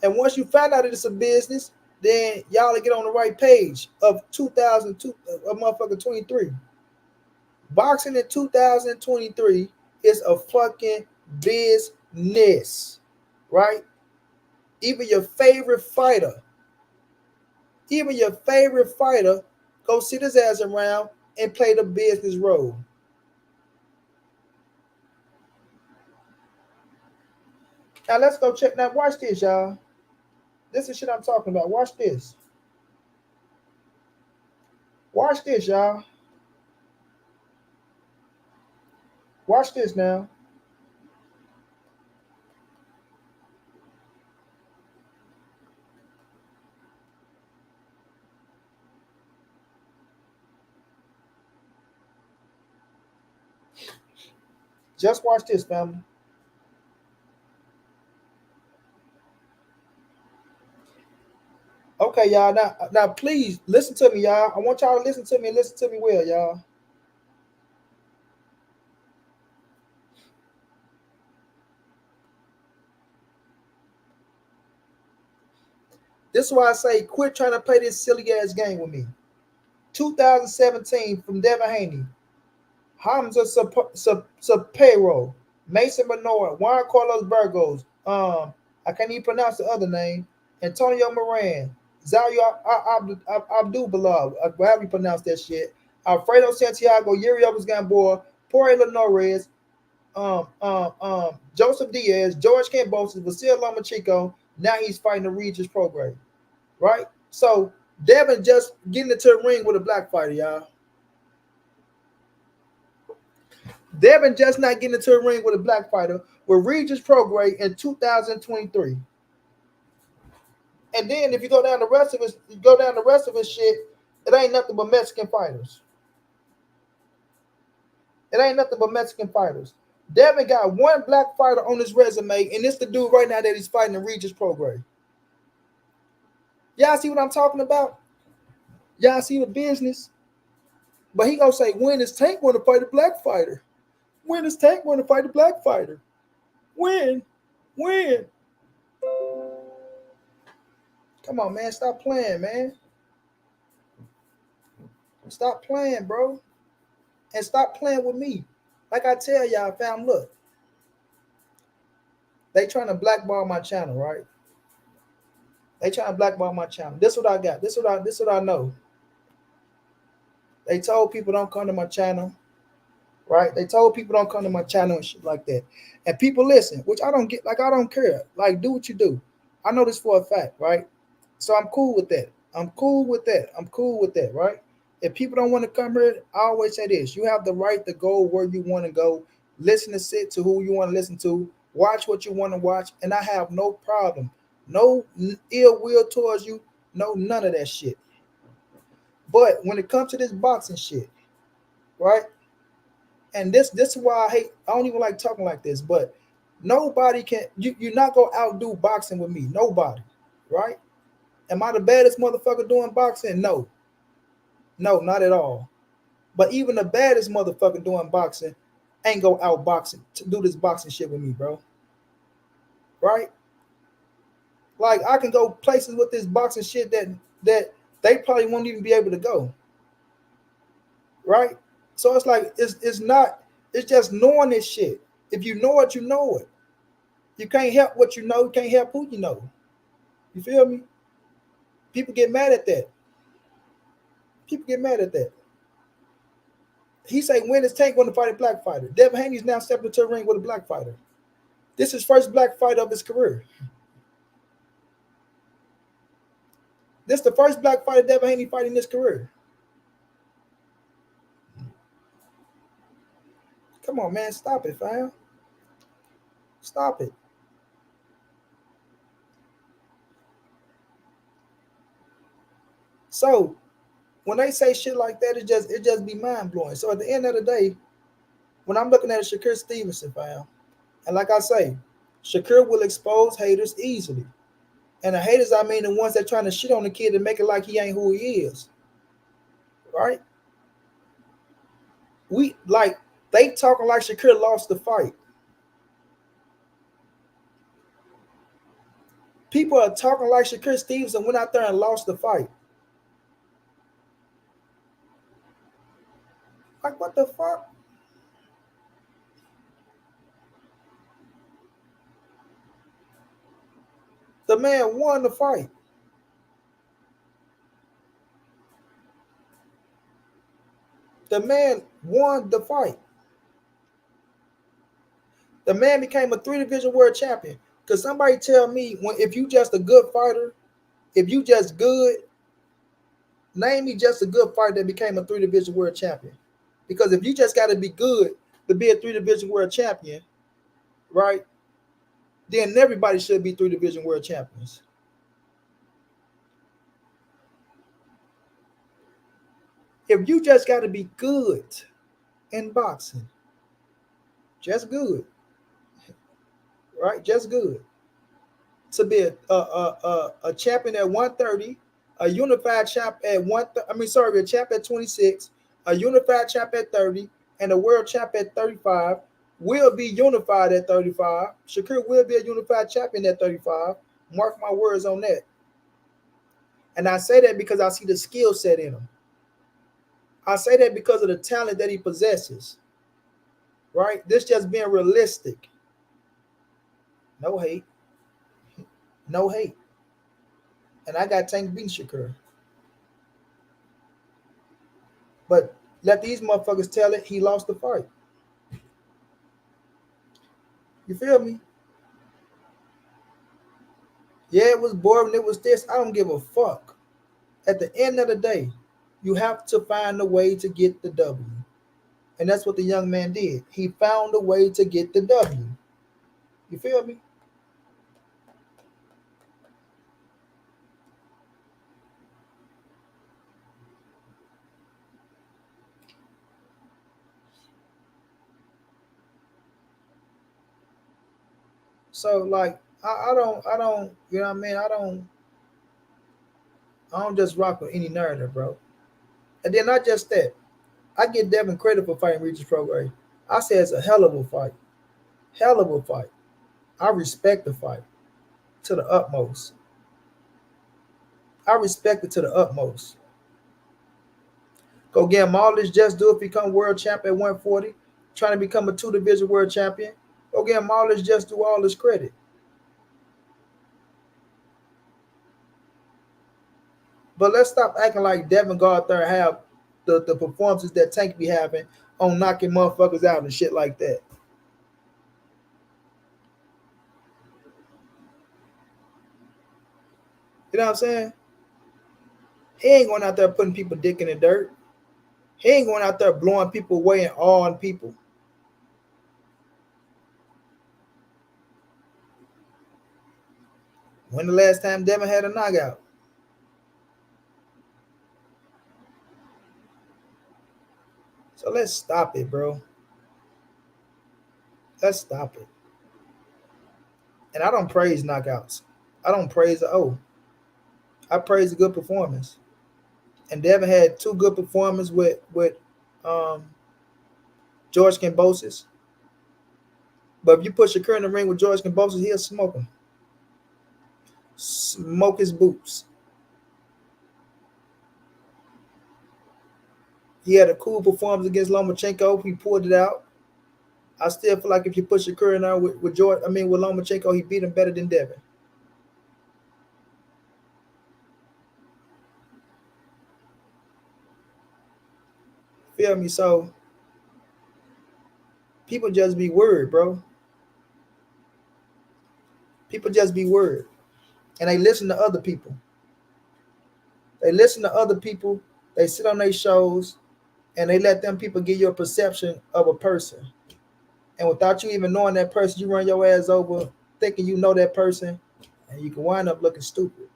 And once you find out that it's a business, then y'all get on the right page of 2002, a motherfucker 23. Boxing in 2023 is a fucking business, right? Even your favorite fighter, go sit his ass around and play the business role. Now let's go check. Now watch this, y'all. This is shit I'm talking about. Watch this. Watch this, y'all. Watch this now. Just watch this, family. Okay, y'all. Now, please listen to me, y'all. I want y'all to listen to me and listen to me well, y'all. This is why I say quit trying to play this silly ass game with me. 2017 from Devin Haney, Hamza Sapero, Mason Manoa, Juan Carlos Burgos, I can't even pronounce the other name, Antonio Moran, Zario Abdul-Bilal, however you pronounce that shit, Alfredo Santiago, Yuri Opus Gamboa, Jorge Linares, Joseph Diaz, George Cambosis, Vasil Lomachenko. Now he's fighting the Regis program, right? So Devin just getting into the ring with a black fighter, y'all. Devin just not getting into the ring with a black fighter with Regis Prograde in 2023. And then if you go down the rest of his shit, it ain't nothing but Mexican fighters. It ain't nothing but Mexican fighters. Devin got one black fighter on his resume, and it's the dude right now that he's fighting the Regis Prograde. Y'all see what I'm talking about? Y'all see the business? But he gonna say, when is Tank going to fight a black fighter? When is Tank going to fight a black fighter? When? When? Come on, man. Stop playing, man. Stop playing, bro. And stop playing with me. Like I tell y'all, fam, look. They trying to blackball my channel, right? They trying to blackball my channel. This is what I got. This is what I know. They told people don't come to my channel, right? They told people don't come to my channel and shit like that. And people listen, which I don't get. Like, I don't care. Like, do what you do. I know this for a fact, right? So I'm cool with that. I'm cool with that, right? If people don't want to come here, I always say this. You have the right to go where you want to go. Listen to sit to who you want to listen to. Watch what you want to watch. And I have no problem. No ill will towards you. No, none of that shit. But when it comes to this boxing shit, right? And this is why I don't even like talking like this, but nobody can, you're not going to outdo boxing with me. Nobody, right? Am I the baddest motherfucker doing boxing? No. No, not at all. But even the baddest motherfucker doing boxing ain't go out boxing to do this boxing shit with me, bro. Right? Like, I can go places with this boxing shit that they probably won't even be able to go. Right? So it's like it's just knowing this shit. If you know it, you know it. You can't help what you know. You can't help who you know. You feel me? People get mad at that. People get mad at that. He say, when is Tank going to fight a black fighter? Devin Haney's now stepping into the ring with a black fighter. This is his first black fight of his career. This is the first black fighter Devin Haney fighting in his career. Come on, man. Stop it, fam. Stop it. So when they say shit like that, it just be mind blowing. So at the end of the day, when I'm looking at Shakur Stevenson, fam, and like I say, Shakur will expose haters easily. And the haters, I mean the ones that trying to shit on the kid and make it like he ain't who he is. Right? They talking like Shakur lost the fight. People are talking like Shakur Stevenson went out there and lost the fight. Like, what the fuck? The man won the fight. The man won the fight. The man became a 3-division world champion. Because somebody tell me, if you just a good fighter, if you just good, name me just a good fighter that became a 3-division world champion. Because if you just got to be good to be a 3-division world champion, right, then everybody should be 3-division world champions. If you just got to be good in boxing, just good, right? Just good. To be a champion at 130, a unified champ at a champ at 26, a unified champ at 30, and a world champ at 35 will be unified at 35. Shakur will be a unified champion at 35. Mark my words on that. And I say that because I see the skill set in him. I say that because of the talent that he possesses. Right? This just being realistic. No hate. No hate. And I got Tank beat Shakur. But let these motherfuckers tell it, he lost the fight. You feel me? Yeah, it was boring. It was this. I don't give a fuck. At the end of the day, you have to find a way to get the W. And that's what the young man did. He found a way to get the W. You feel me? So like I don't, you know what I mean? I don't just rock with any narrative, bro. And then not just that. I get Devin credit for fighting Regis Prograis. I say it's a hell of a fight. Hell of a fight. I respect the fight to the utmost. I respect it to the utmost. Go get him all this just do if he become world champ at 140, trying to become a 2-division world champion. Go get him all this just do all this credit. But let's stop acting like Devin go out there and have the performances that Tank be having on knocking motherfuckers out and shit like that. You know what I'm saying? He ain't going out there putting people dick in the dirt. He ain't going out there blowing people away and awing people. When the last time Devin had a knockout? So let's stop it, bro. Let's stop it. And I don't praise knockouts. I don't praise I praise a good performance. And Devin had 2 good performances with George Kambosos. But if you put Shakur in the ring with George Kambosos, he'll smoke him. Smoke his boots. He had a cool performance against Lomachenko. He pulled it out. I still feel like if you put Shakur in there with George, I mean with Lomachenko, he beat him better than Devin. Feel me? So people just be worried, bro. People just be worried, and they listen to other people. They listen to other people. They sit on their shows, and they let them people give you a perception of a person. And without you even knowing that person, you run your ass over thinking you know that person, and you can wind up looking stupid.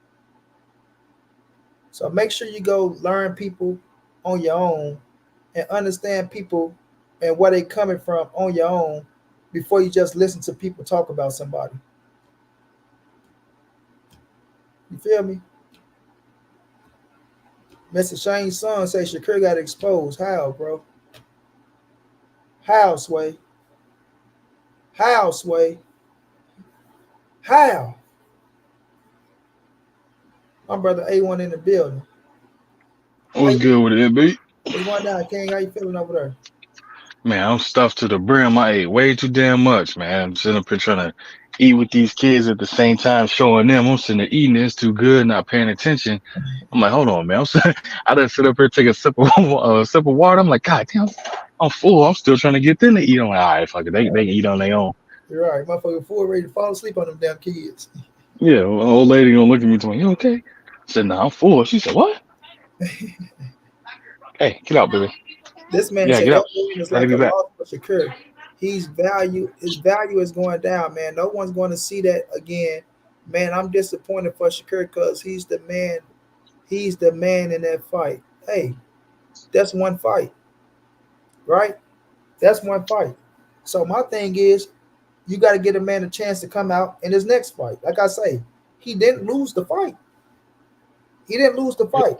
So make sure you go learn people on your own and understand people and where they coming from on your own before you just listen to people talk about somebody. You feel me? Mr. Shane's son say Shakur got exposed. How, bro? How, Sway? How, Sway? How? My brother A1 in the building. What's good with it, B? What's going down, King? How you feeling over there? Man, I'm stuffed to the brim. I ate way too damn much, man. I'm sitting up here trying to eat with these kids at the same time, showing them I'm sitting there eating this too good, not paying attention. I'm like, hold on, man. I done sit up here, take a sip of sip of water. I'm like, God damn, I'm full. I'm still trying to get them to eat. I'm like, all right, fuck it. They can eat on their own. You're right. Motherfucker full ready to fall asleep on them damn kids. Yeah, well, old lady gonna look at me and me, you okay? I said, no, I'm full. She said, what? Hey, get out, baby. This man Yeah, said get out. everyone is Let me like be a back. loss for Shakur. His value is going down, man. No one's going to see that again. Man, I'm disappointed for Shakur because he's the man. He's the man in that fight. Hey, that's one fight, right? That's one fight. So my thing is, you got to get a man a chance to come out in his next fight. Like I say, he didn't lose the fight. He didn't lose the fight.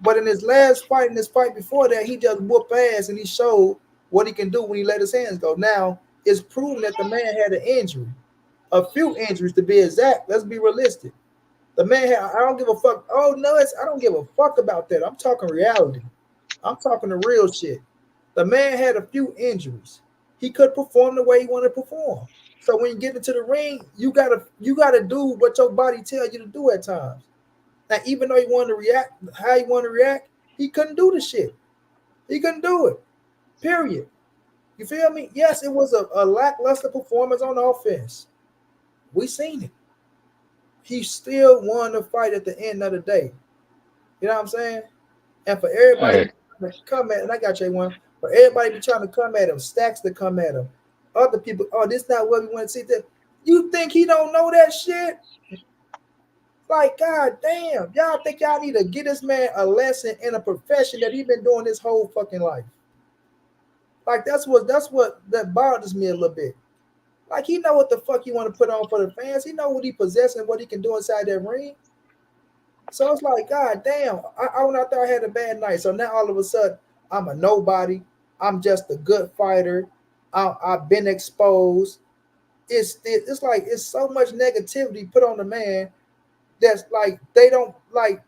But in his last fight, in this fight before that, he just whooped ass and he showed what he can do when he let his hands go. Now, it's proven that the man had an injury, a few injuries to be exact. Let's be realistic. The man had, I don't give a fuck. Oh, no, I don't give a fuck about that. I'm talking reality. I'm talking the real shit. The man had a few injuries. He could perform the way he wanted to perform. So when you get into the ring, you gotta do what your body tells you to do at times. Now, even though he wanted to react how he wanted to react, he couldn't do the shit. He couldn't do it. Period. You feel me? Yes, it was a lackluster performance on offense. We seen it. He still won the fight at the end of the day. You know what I'm saying? And for everybody to come at, and I got you one, for everybody to trying to come at him, Stacks to come at him, other people, oh, this not what we want to see. You think he don't know that shit? Like, god damn, y'all think y'all need to get this man a lesson in a profession that he been doing his whole fucking life. Like, that's what that bothers me a little bit. Like, he know what the fuck he want to put on for the fans. He know what he possesses and what he can do inside that ring. So it's like, god damn, I went out there, I had a bad night. So now all of a sudden, I'm a nobody. I'm just a good fighter. I've been exposed. It's like it's so much negativity put on the man that's like they don't like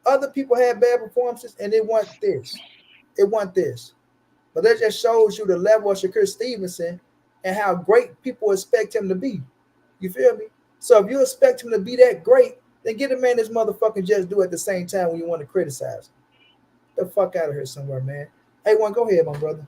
other people have bad performances and they want this. It want this. But that just shows you the level of Shakur Stevenson and how great people expect him to be. You feel me? So if you expect him to be that great, then get a man this motherfucking just do at the same time when you want to criticize him. The fuck out of here somewhere, man. Hey, one, go ahead, my brother.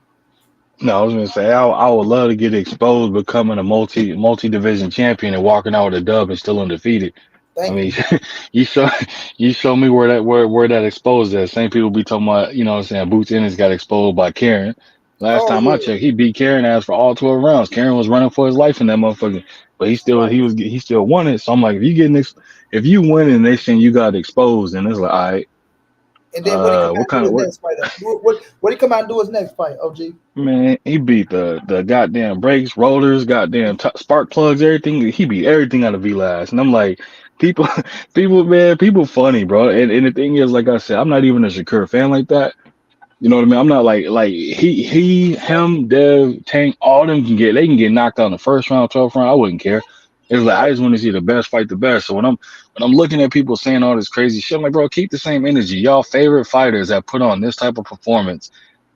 No, I was gonna say I would love to get exposed, becoming a multi division champion and walking out with a dub and still undefeated. I Thank mean, you. you show you show me where that exposed at. Same people be talking about, you know what I'm saying, Boots Ennis got exposed by Karen. Last Oh time I yeah. checked, he beat Karen ass for all 12 rounds. Karen was running for his life in that motherfucker, but Right. he still won it. So I'm like, if you win and they saying you got exposed, and it's like, all right, And then what he come out what and do kind of his what? next fight? What he come out and do his next fight? OG. Man, he beat the goddamn brakes, rollers, goddamn spark plugs, everything. He beat everything out of V-Last. And I'm like, people, man, people funny, bro. And the thing is, like I said, I'm not even a Shakur fan like that. You know what I mean? I'm not like him, Dev, Tank, all them they can get knocked out in the first round, 12th round. I wouldn't care. It's like I Right. just want to see the best fight the best. So when I'm looking at people saying all this crazy shit, I'm like, bro, keep the same energy. Y'all favorite fighters that put on this type of performance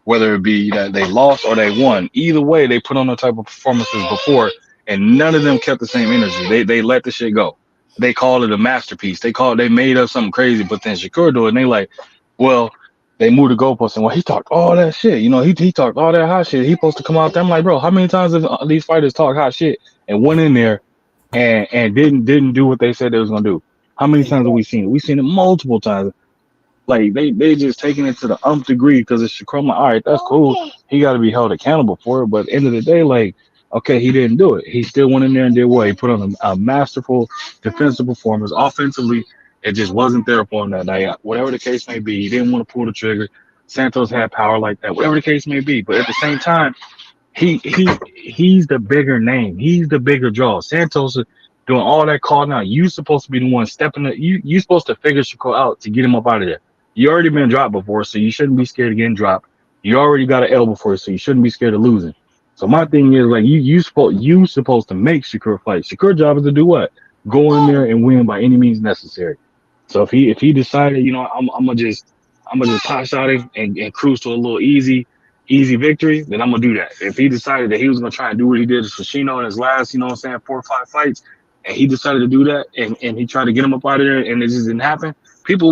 whether it be that they lost or they won. Either way, they put on the type of performances before, and none of them kept the same energy. They let the shit go. They called it a masterpiece. They made up something crazy, but then Shakur do it, and they like, well, they moved the goalpost, and well, he talked all that shit. He talked all that hot shit. He supposed to come out there. I'm like, bro, how many times have these fighters talk hot shit and went in there and didn't do what they said they was gonna do? How many times have we seen it? We've seen it multiple times. Like they just taking it to the degree because it's Shakur. I'm like, all right, that's cool. He got to be held accountable for it. But at the end of the day, like, okay, he didn't do it. He still went in there and did what? He put on a masterful defensive performance. Offensively, it just wasn't there for him that night. Whatever the case may be, he didn't want to pull the trigger. Santos had power like that. Whatever the case may be, but at the same time, he's the bigger name. He's the bigger draw. Santos is doing all that calling out. You supposed to be the one stepping. You supposed to figure Shakur out to get him up out of there. You already been dropped before, so you shouldn't be scared of getting dropped. You already got an L before, so you shouldn't be scared of losing. So my thing is like you supposed to make Shakur fight. Shakur's job is to do what? Go in there and win by any means necessary. So if he decided, I'm gonna just pop shot him and cruise to a little easy victory, then I'm gonna do that. If he decided that he was gonna try and do what he did to Fashino in his last, 4 or 5 fights, and he decided to do that and he tried to get him up out of there and it just didn't happen, people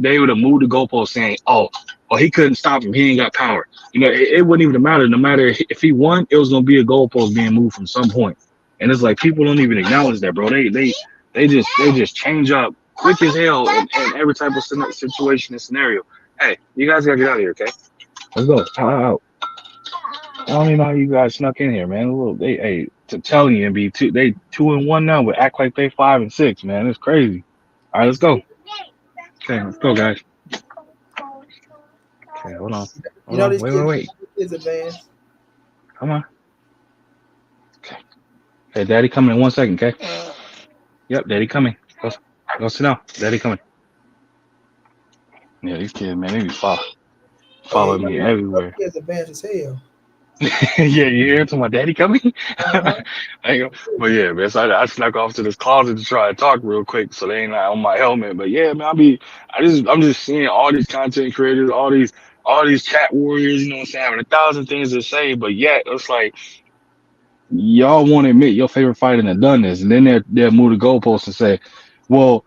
they would have moved the goalpost saying, oh, he couldn't stop him, he ain't got power. It wouldn't even matter. No matter if he won, it was gonna be a goalpost being moved from some point. And it's like people don't even acknowledge that, bro. They just change up quick as hell in every type of situation and scenario. Hey, you guys gotta get out of here, okay? Let's go. Out. I don't even know how you guys snuck in here, man. To telling you and be they 2-1 now, but act like they 5-6, man. It's crazy. All right, let's go. Okay, let's go, guys. Okay, hold on. Wait. Is advanced. Come on. Okay. Hey, Daddy coming in 1 second, okay? Yep, Daddy coming. Go sit down. Daddy coming. Yeah, these kids, man, they be following me everywhere. He has advanced as hell. Yeah, you hear to my daddy coming? But yeah, man, so I snuck off to this closet to try to talk real quick, so they ain't on my helmet. But yeah, man, I'm just seeing all these content creators, all these chat warriors, having 1,000 things to say, but yet it's like y'all won't admit your favorite fighter that done this, and then they'll move the goalposts and say, well,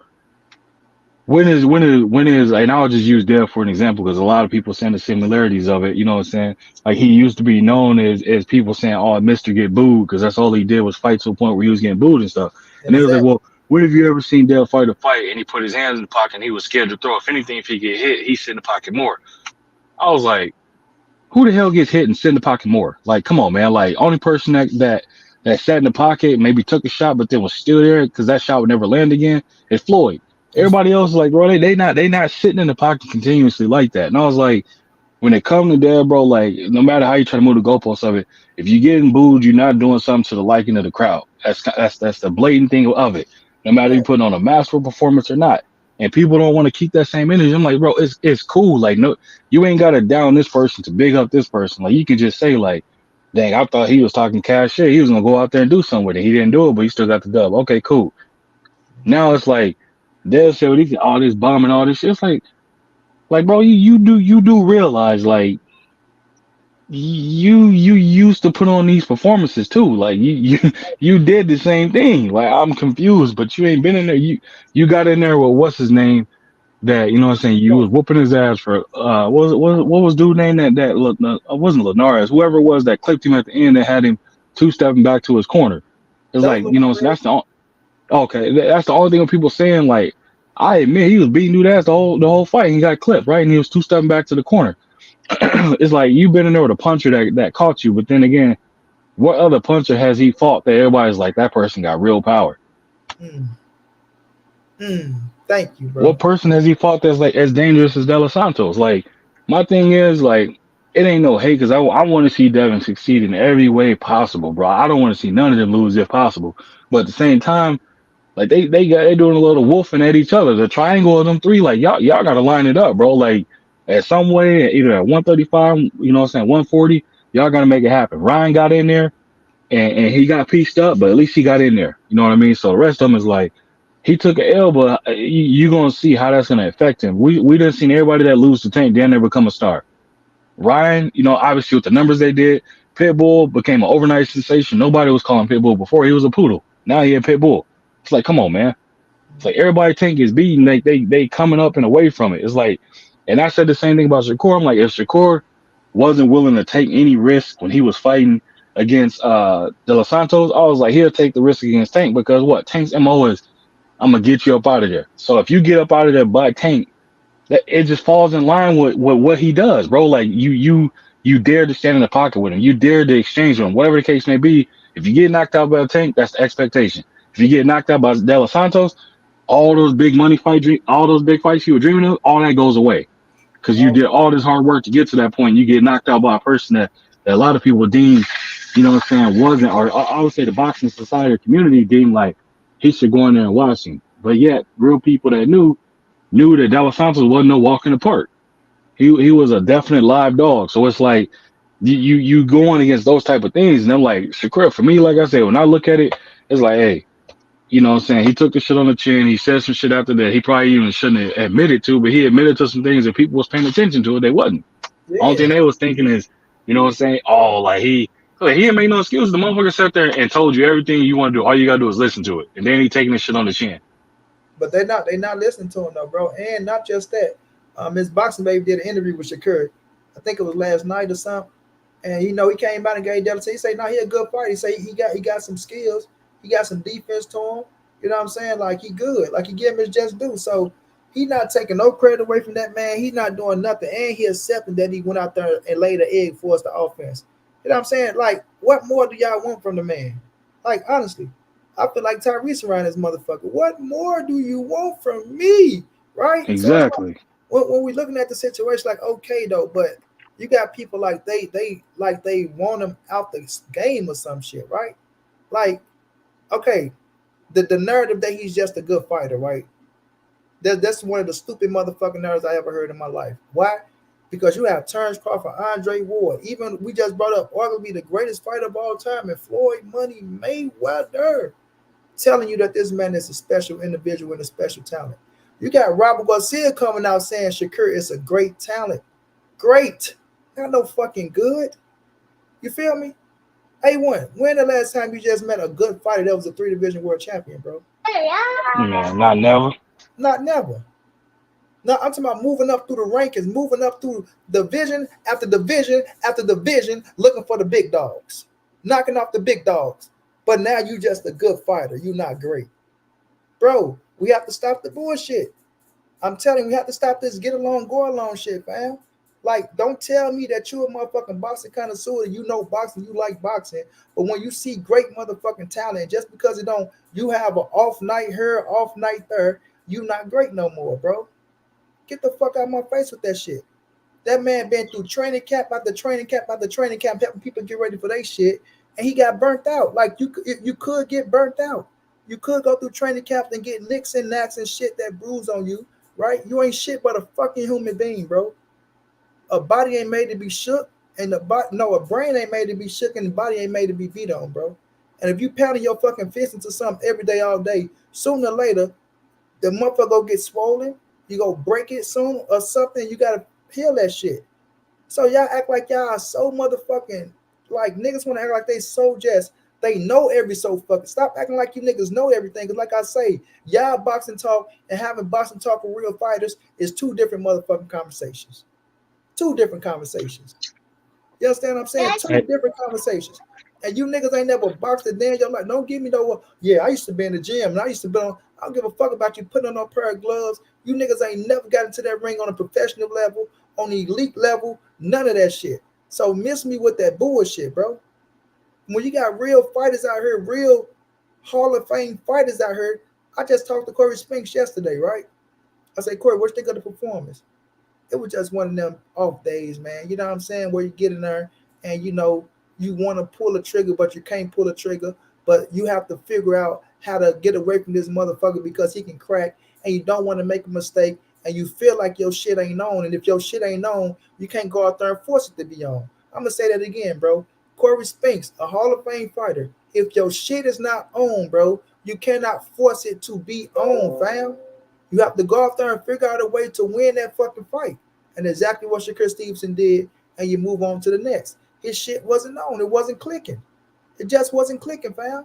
when is and I'll just use Dev for an example because a lot of people saying the similarities of it, you know what I'm saying? Like he used to be known as people saying, oh, Mr. Get booed, because that's all he did was fight to a point where he was getting booed and stuff. And they was like, well, when have you ever seen Dev fight a fight and he put his hands in the pocket and he was scared to throw? If anything, if he get hit, he sit in the pocket more. I was like, who the hell gets hit and sit in the pocket more? Like, come on, man. Like, only person that sat in the pocket, maybe took a shot, but then was still there because that shot would never land again, is Floyd. Everybody else is like, bro, they not sitting in the pocket continuously like that. And I was like, when it comes to that, bro, like no matter how you try to move the goalposts of it, if you're getting booed, you're not doing something to the liking of the crowd. That's the blatant thing of it. No matter if you're putting on a masterful performance or not. And people don't want to keep that same energy. I'm like, bro, it's cool. Like, no, you ain't gotta down this person to big up this person. Like you could just say, like, dang, I thought he was talking cash shit. He was gonna go out there and do something with it. He didn't do it, but he still got the dub. Okay, cool. Now it's like they'll say all this bombing, all this shit. It's like, bro, you do realize like you used to put on these performances too. Like you did the same thing. Like I'm confused, but you ain't been in there. You got in there with what's his name? That you know what I'm saying. You was whooping his ass for what was dude name that wasn't Linares. Whoever it was that clipped him at the end that had him 2-stepping back to his corner. It's like so that's the. Okay, that's the only thing with people saying. Like, I admit he was beating dude ass the whole fight, and he got clipped, right? And he was 2-stepping back to the corner. It's like you've been in there with a puncher that caught you, but then again, what other puncher has he fought that everybody's like that person got real power? Thank you, bro. What person has he fought that's like as dangerous as De Los Santos? Like, my thing is like, it ain't no hate because I want to see Devin succeed in every way possible, bro. I don't want to see none of them lose if possible, but at the same time. Like they doing a little wolfing at each other. The triangle of them three, like y'all gotta line it up, bro. Like at some way, either at 135, you know what I'm saying, 140, y'all gotta make it happen. Ryan got in there and he got pieced up, but at least he got in there. You know what I mean? So the rest of them is like he took an L, but you gonna see how that's gonna affect him. We done seen everybody that lose to Tank, then they become a star. Ryan, obviously with the numbers they did, Pitbull became an overnight sensation. Nobody was calling Pitbull before. He was a poodle. Now he a Pitbull. It's like, come on, man. It's like everybody tank is beating. They coming up and away from it. It's like, and I said the same thing about Shakur. I'm like, if Shakur wasn't willing to take any risk when he was fighting against De Los Santos, I was like, he'll take the risk against Tank because what? Tank's MO is, I'm gonna get you up out of there. So if you get up out of there by Tank, that it just falls in line with what he does, bro. Like you dare to stand in the pocket with him, you dare to exchange with him, whatever the case may be. If you get knocked out by a Tank, that's the expectation. If you get knocked out by De Los Santos, all those big money all those big fights you were dreaming of, all that goes away because you Oh, did all this hard work to get to that point. You get knocked out by a person that a lot of people deem, what I'm saying, wasn't, or I would say the boxing society or community deemed like he should go in there and watch him. But yet, real people that knew that De Los Santos wasn't no walk in the park. He was a definite live dog. So it's like you going against those type of things, and I'm like Shakur. For me, like I said, when I look at it, it's like, hey, what I'm saying? He took the shit on the chin. He said some shit after that. He probably even shouldn't have admitted to, but he admitted to some things that people was paying attention to. They wasn't. Only thing yeah. they was thinking is, what I'm saying? Oh, like he didn't make no excuses. The motherfucker sat there and told you everything you want to do. All you gotta do is listen to it, and then he taking the shit on the chin. But they not listening to him though, bro. And not just that. His boxing baby did an interview with Shakur. I think it was last night or something. And he came out and gave Devin. He said, "No, he a good fighter." He say he got some skills. He got some defense to him. You know what I'm saying? Like he good. Like he give him his just due. So he not taking no credit away from that man. He not doing nothing, and he accepting that he went out there and laid an egg for us the offense. You know what I'm saying? Like what more do y'all want from the man? Like honestly, I feel like Tyrese around this motherfucker. What more do you want from me? Right? So it's like Exactly. when we looking at the situation, like okay though, but you got people like they want him out the game or some shit, right? Like okay, the narrative that he's just a good fighter, right? That's one of the stupid motherfucking narratives I ever heard in my life. Why? Because you have Terrence Crawford, Andre Ward, even we just brought up arguably the greatest fighter of all time, and Floyd Money Mayweather, telling you that this man is a special individual and a special talent. You got Robert Garcia coming out saying Shakur is a great talent. Great. Not no fucking good. You feel me? A1, when the last time you just met a good fighter that was a three division world champion, bro? Man, not never. Not never. No, I'm talking about moving up through the rankings, moving up through division after division after division, looking for the big dogs, knocking off the big dogs. But now you just a good fighter. You not great. Bro, we have to stop the bullshit. I'm telling you, we have to stop this get along, go along shit, fam. Like, don't tell me that you a motherfucking boxing connoisseur, you know boxing, you like boxing, but when you see great motherfucking talent, just because it don't, you have an off night here, off night there, you not great no more, bro. Get the fuck out of my face with that shit. That man been through training camp after training camp after training camp, helping people get ready for their shit, and he got burnt out. Like you could get burnt out. You could go through training camp and get licks and knacks and shit that bruise on you, right? You ain't shit but a fucking human being, bro. A body ain't made to be shook, and a brain ain't made to be shook, and the body ain't made to be beat on, bro. And if you pounding your fucking fist into something every day, all day, sooner or later, the motherfucker go get swollen. You go break it soon or something. You gotta heal that shit. So y'all act like y'all are so motherfucking like niggas want to act like they so just they know every so fucking. Stop acting like you niggas know everything. Cause like I say, y'all boxing talk and having boxing talk with real fighters is two different motherfucking conversations. Two different conversations. You understand what I'm saying? Two Hey, different conversations. And you niggas ain't never boxed a day in your life. Don't give me no, yeah, I used to be in the gym and I used to be on, I don't give a fuck about you putting on a pair of gloves. You niggas ain't never got into that ring on a professional level, on the elite level, none of that shit. So miss me with that bullshit, bro. When you got real fighters out here, real Hall of Fame fighters out here, I just talked to Corey Spinks yesterday, right? I said, Corey, what you think of the performance? It was just one of them off days, man. You know what I'm saying? Where you get in there and you want to pull a trigger, but you can't pull a trigger. But you have to figure out how to get away from this motherfucker because he can crack, and you don't want to make a mistake, and you feel like your shit ain't on. And if your shit ain't on, you can't go out there and force it to be on. I'm gonna say that again, bro. Corey Spinks, a Hall of Fame fighter. If your shit is not on, bro, you cannot force it to be on, fam. You have to go out there and figure out a way to win that fucking fight. And exactly what Shakur Stevenson did. and you move on to the next. His shit wasn't on. It wasn't clicking. It just wasn't clicking, fam.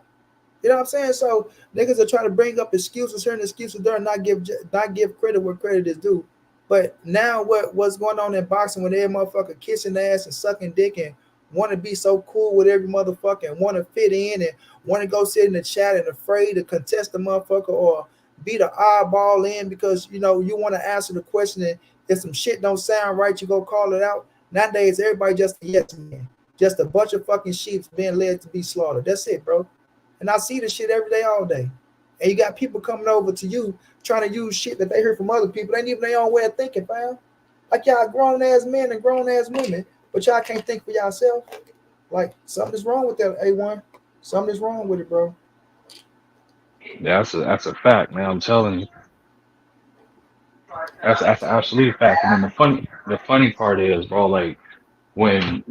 You know what I'm saying? So niggas are trying to bring up excuses here and excuses there, and not give credit where credit is due. But now what's going on in boxing when every motherfucker kissing ass and sucking dick and want to be so cool with every motherfucker and want to fit in and want to go sit in the chat and afraid to contest the motherfucker or be the oddball in because you want to answer the question and if some shit don't sound right, you go call it out. Nowadays, everybody just a yes man, just a bunch of fucking sheep being led to be slaughtered. That's it, bro. And I see this shit every day, all day. And you got people coming over to you trying to use shit that they heard from other people. They ain't even their own way of thinking, fam. Like y'all grown ass men and grown ass women, but y'all can't think for yourself. Like something's wrong with that, A1. Something's wrong with it, bro. That's a fact, man. I'm telling you, that's an absolute fact. And then the funny part is, bro, like when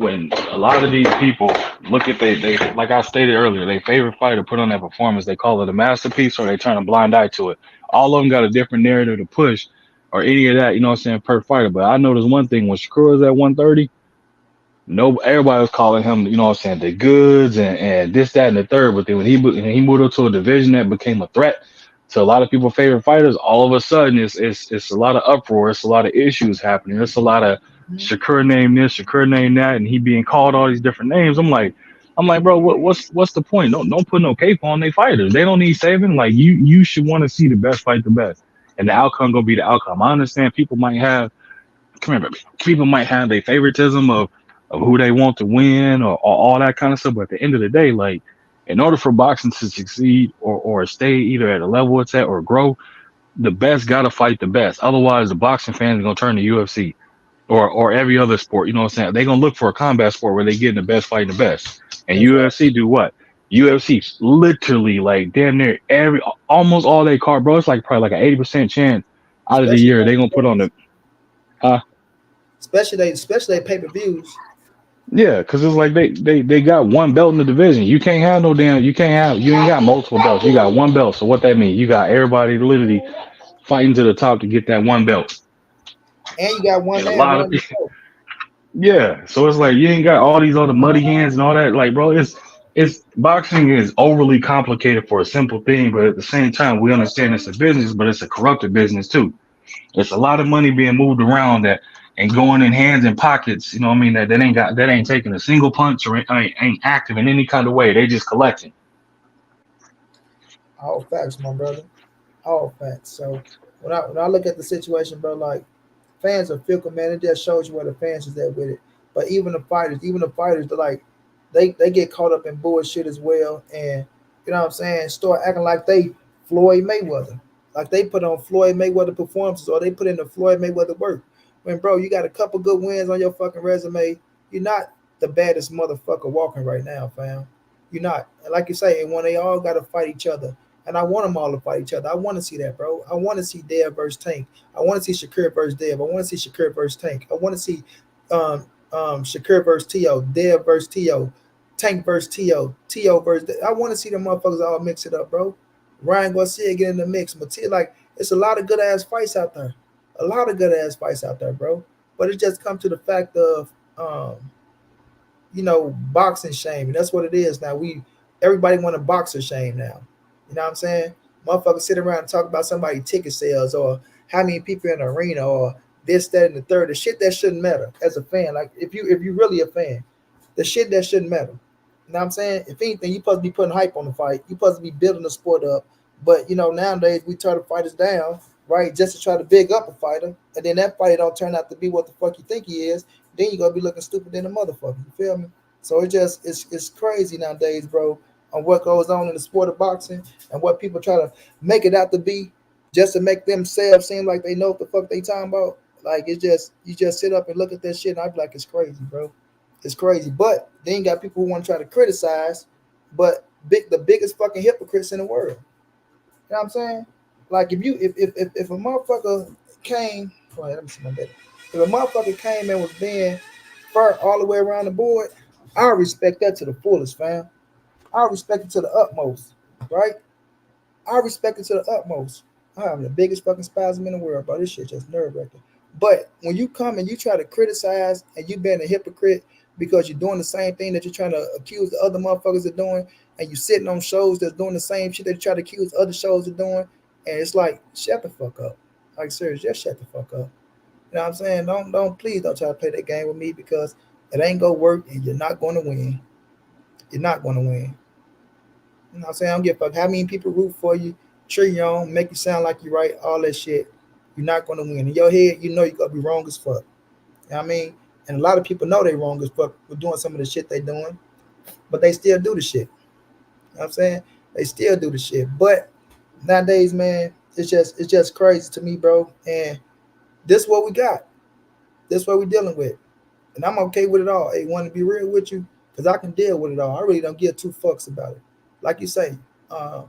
a lot of these people look at they like I stated earlier, they favorite fighter put on that performance, they call it a masterpiece or they turn a blind eye to it. All of them got a different narrative to push or any of that, you know what I'm saying, per fighter. But I noticed one thing when Shakur was at 130, no, everybody was calling him, you know what I'm saying, the goods and this, that, and the third. But then when he moved up to a division that became a threat to a lot of people's favorite fighters, all of a sudden it's a lot of uproar, it's a lot of issues happening, it's a lot of Mm-hmm. Shakur name this, Shakur name that, and he being called all these different names. I'm like, bro, what's the point? Don't put no cape on they fighters. They don't need saving. Like you should want to see the best fight the best, and the outcome gonna be the outcome. I understand people might have come here, baby. People might have their favoritism of who they want to win or all that kind of stuff. But at the end of the day, like in order for boxing to succeed or stay either at a level it's at or grow, the best gotta fight the best. Otherwise the boxing fans are gonna turn to UFC or every other sport, you know what I'm saying? They're gonna look for a combat sport where they get the best fighting the best. And That's right. UFC do what? UFC literally like damn near every almost all they card, bro. It's like probably like an 80% chance out of the Especially year back they gonna in put the on the days. Especially they pay-per-views. yeah, because it's like they got one belt in the division. You ain't got multiple belts. You got one belt. So what that means? You got everybody literally fighting to the top to get that one belt. And you got one And a man lot of running the show. yeah. So it's like you ain't got all these other muddy hands and all that. Like, bro, it's boxing is overly complicated for a simple thing, but at the same time, we understand it's a business, but it's a corrupted business too. It's a lot of money being moved around that and going in hands and pockets. You know what I mean? That ain't taking a single punch or ain't active in any kind of way. They just collecting. All facts, my brother. All facts. So when I look at the situation, bro, like fans are fickle, man. It just shows you where the fans is at with it. But even the fighters, they're like they get caught up in bullshit as well, and you know what I'm saying, start acting like they Floyd Mayweather, like they put on Floyd Mayweather performances or they put in the Floyd Mayweather work. When bro, you got a couple good wins on your fucking resume, you're not the baddest motherfucker walking right now, fam. You're not. And like you say, and when they all got to fight each other, and I want them all to fight each other. I want to see that, bro. I want to see Dev versus Tank. I want to see Shakur versus Dev. I want to see Shakur versus Tank. I want to see um, Shakur versus T.O., Dev versus T.O., Tank versus T.O., T.O. versus Dev. I want to see them motherfuckers all mix it up, bro. Ryan Garcia get in the mix. Matia, like, it's a lot of good ass fights out there. A lot of good ass fights out there, bro. But it just comes to the fact of, boxing shame. And that's what it is now. Everybody want a boxer shame now. You know what I'm saying? Motherfuckers sit around and talk about somebody ticket sales or how many people in the arena or this, that, and the third. The shit that shouldn't matter as a fan. Like if you really a fan, the shit that shouldn't matter. You know what I'm saying? If anything, you supposed to be putting hype on the fight. You supposed to be building the sport up. But nowadays we turn the fighters down, right? Just to try to big up a fighter, and then that fighter don't turn out to be what the fuck you think he is. Then you gonna be looking stupid than a motherfucker. You feel me? So it's crazy nowadays, bro, on what goes on in the sport of boxing and what people try to make it out to be just to make themselves seem like they know what the fuck they talking about. Like it's just you just sit up and look at that shit and I be like, it's crazy, bro. It's crazy. But then you got people who want to try to criticize, but the biggest fucking hypocrites in the world. You know what I'm saying? Like if a motherfucker came, well, let me see my data. If a motherfucker came and was being fair all the way around the board, I respect that to the fullest, fam. I respect it to the utmost, right? I respect it to the utmost. I'm having the biggest fucking spasm in the world, bro. This shit just nerve wracking. But when you come and you try to criticize and you being a hypocrite because you're doing the same thing that you're trying to accuse the other motherfuckers of doing, and you sitting on shows that's doing the same shit that you try to accuse other shows of doing, and it's like, shut the fuck up. Like serious, just shut the fuck up. You know what I'm saying? Don't please don't try to play that game with me because it ain't gonna work and you're not gonna win. You're not gonna win. You know what I'm saying? I don't give a fuck how many people root for you, cheer you on, make you sound like you're right, all that shit. You're not gonna win. In your head, you know you're gonna be wrong as fuck. You know what I mean? And a lot of people know they wrong as fuck for doing some of the shit they doing, but they still do the shit. You know what I'm saying? They still do the shit. But nowadays, man, it's just crazy to me, bro. And this what we got. This what we dealing with. And I'm okay with it all. Hey, want to be real with you? Because I can deal with it all. I really don't give two fucks about it. Like you say, uh,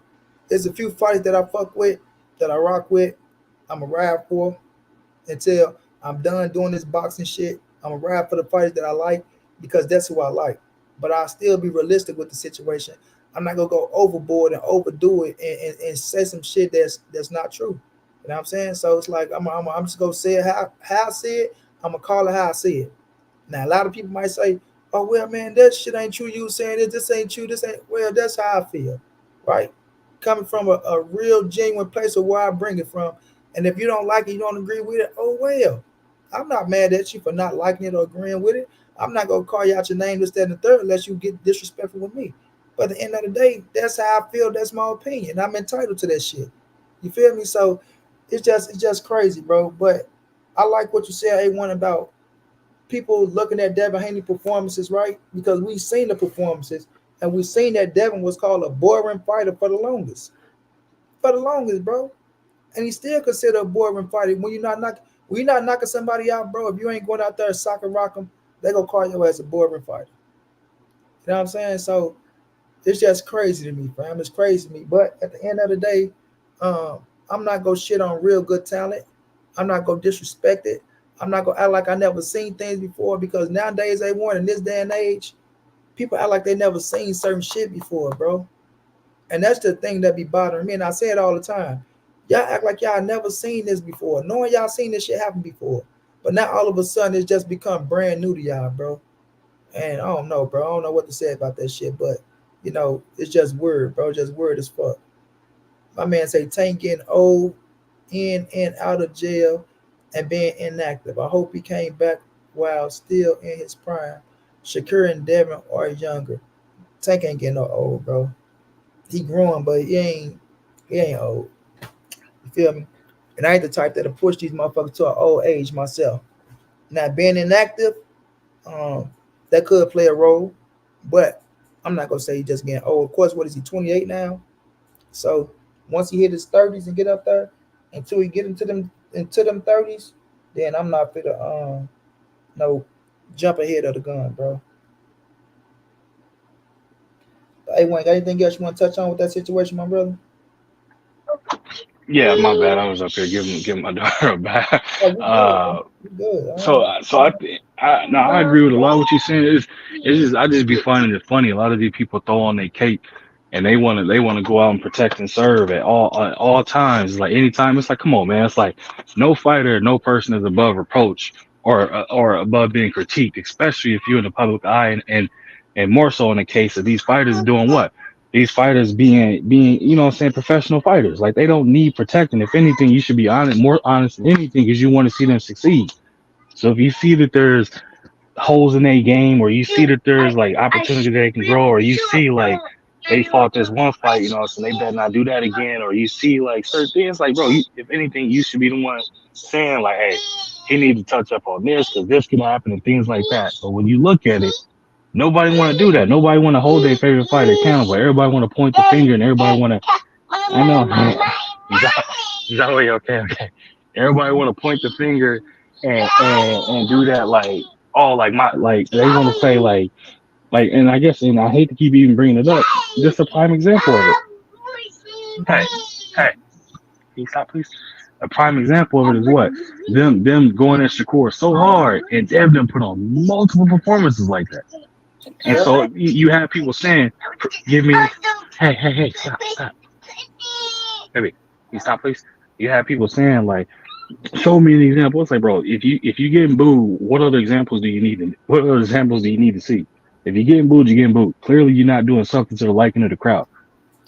there's a few fights that I fuck with, that I rock with, I'm a ride for until I'm done doing this boxing shit. I'm a ride for the fighters that I like because that's who I like. But I'll still be realistic with the situation. I'm not gonna go overboard and overdo it and say some shit that's not true. You know what I'm saying? So it's like I'm just gonna say it how I see it. I'm gonna call it how I see it. Now a lot of people might say, "Oh well, man, that shit ain't true. You saying this? This ain't true. This ain't." Well, that's how I feel, right? Coming from a real genuine place of where I bring it from. And if you don't like it, you don't agree with it. Oh well, I'm not mad at you for not liking it or agreeing with it. I'm not gonna call you out your name, this, that, and the third, unless you get disrespectful with me. But at the end of the day, that's how I feel. That's my opinion. I'm entitled to that shit. You feel me? So it's just crazy, bro. But I like what you said, A1, about people looking at Devin Haney performances, right? Because we've seen the performances and we've seen that Devin was called a boring fighter for the longest. For the longest, bro. And he's still considered a boring fighter. When you're not knocking somebody out, bro, if you ain't going out there and sock and rock them, they gonna call you as a boring fighter. You know what I'm saying? So it's just crazy to me, fam. It's crazy to me. But at the end of the day, um, I'm not gonna shit on real good talent. I'm not gonna disrespect it. I'm not gonna act like I never seen things before because nowadays they want in this day and age, people act like they never seen certain shit before, bro. And that's the thing that be bothering me. And I say it all the time. Y'all act like y'all never seen this before, knowing y'all seen this shit happen before. But now all of a sudden it's just become brand new to y'all, bro. And I don't know, bro. I don't know what to say about that shit, but it's just weird, bro. Just weird as fuck. My man say Tank getting old, in and out of jail, and being inactive. I hope he came back while still in his prime. Shakur and Devin are younger. Tank ain't getting no old, bro. He growing, but he ain't old. You feel me? And I ain't the type that'll push these motherfuckers to an old age myself. Now being inactive, um, that could play a role, but I'm not gonna say he just getting old. Of course, what is he, 28 now? So once he hit his 30s and get up there, until he get into them 30s, then I'm not fit to no jump ahead of the gun, bro. Hey, Wayne, got anything else you want to touch on with that situation, my brother? Yeah, my bad. I was up here giving my daughter a bath. Oh, you good, bro. Uh, You good. All so right. so I think I no, I agree with a lot of what you're saying. It's just I just be finding it funny. A lot of these people throw on their cape and they wanna go out and protect and serve at all times. Like anytime, it's like, come on, man. It's like no fighter, no person is above reproach or above being critiqued, especially if you're in the public eye and more so in the case of these fighters doing what? These fighters being you know what I'm saying, professional fighters. Like they don't need protecting. If anything, you should be honest, more honest than anything, because you want to see them succeed. So if you see that there's holes in a game, or you see that there's like opportunity that they can grow, or you see like they fought this one fight, you know, so they better not do that again, or you see like certain things, like bro, if anything, you should be the one saying like, hey, he need to touch up on this because this can happen and things like that. But when you look at it, nobody want to do that. Nobody want to hold their favorite fighter accountable. Everybody want to point the finger, and everybody want to. I know. Is that way? Okay, okay. Everybody want to point the finger and do that like, oh, like my, like they want to say and I guess, and I hate to keep even bringing it up. Just a prime example of it. Hey, hey, can you stop, please? A prime example of it is what them going at Shakur so hard, and Devin put on multiple performances like that. And Yep. so you have people saying, "Give me, hey, stop, baby, can you stop, please?" You have people saying like, show me an example. It's like, bro, if you getting booed, what other examples do you need? What other examples do you need to see? If you're getting booed, you're getting booed. Clearly, you're not doing something to the liking of the crowd.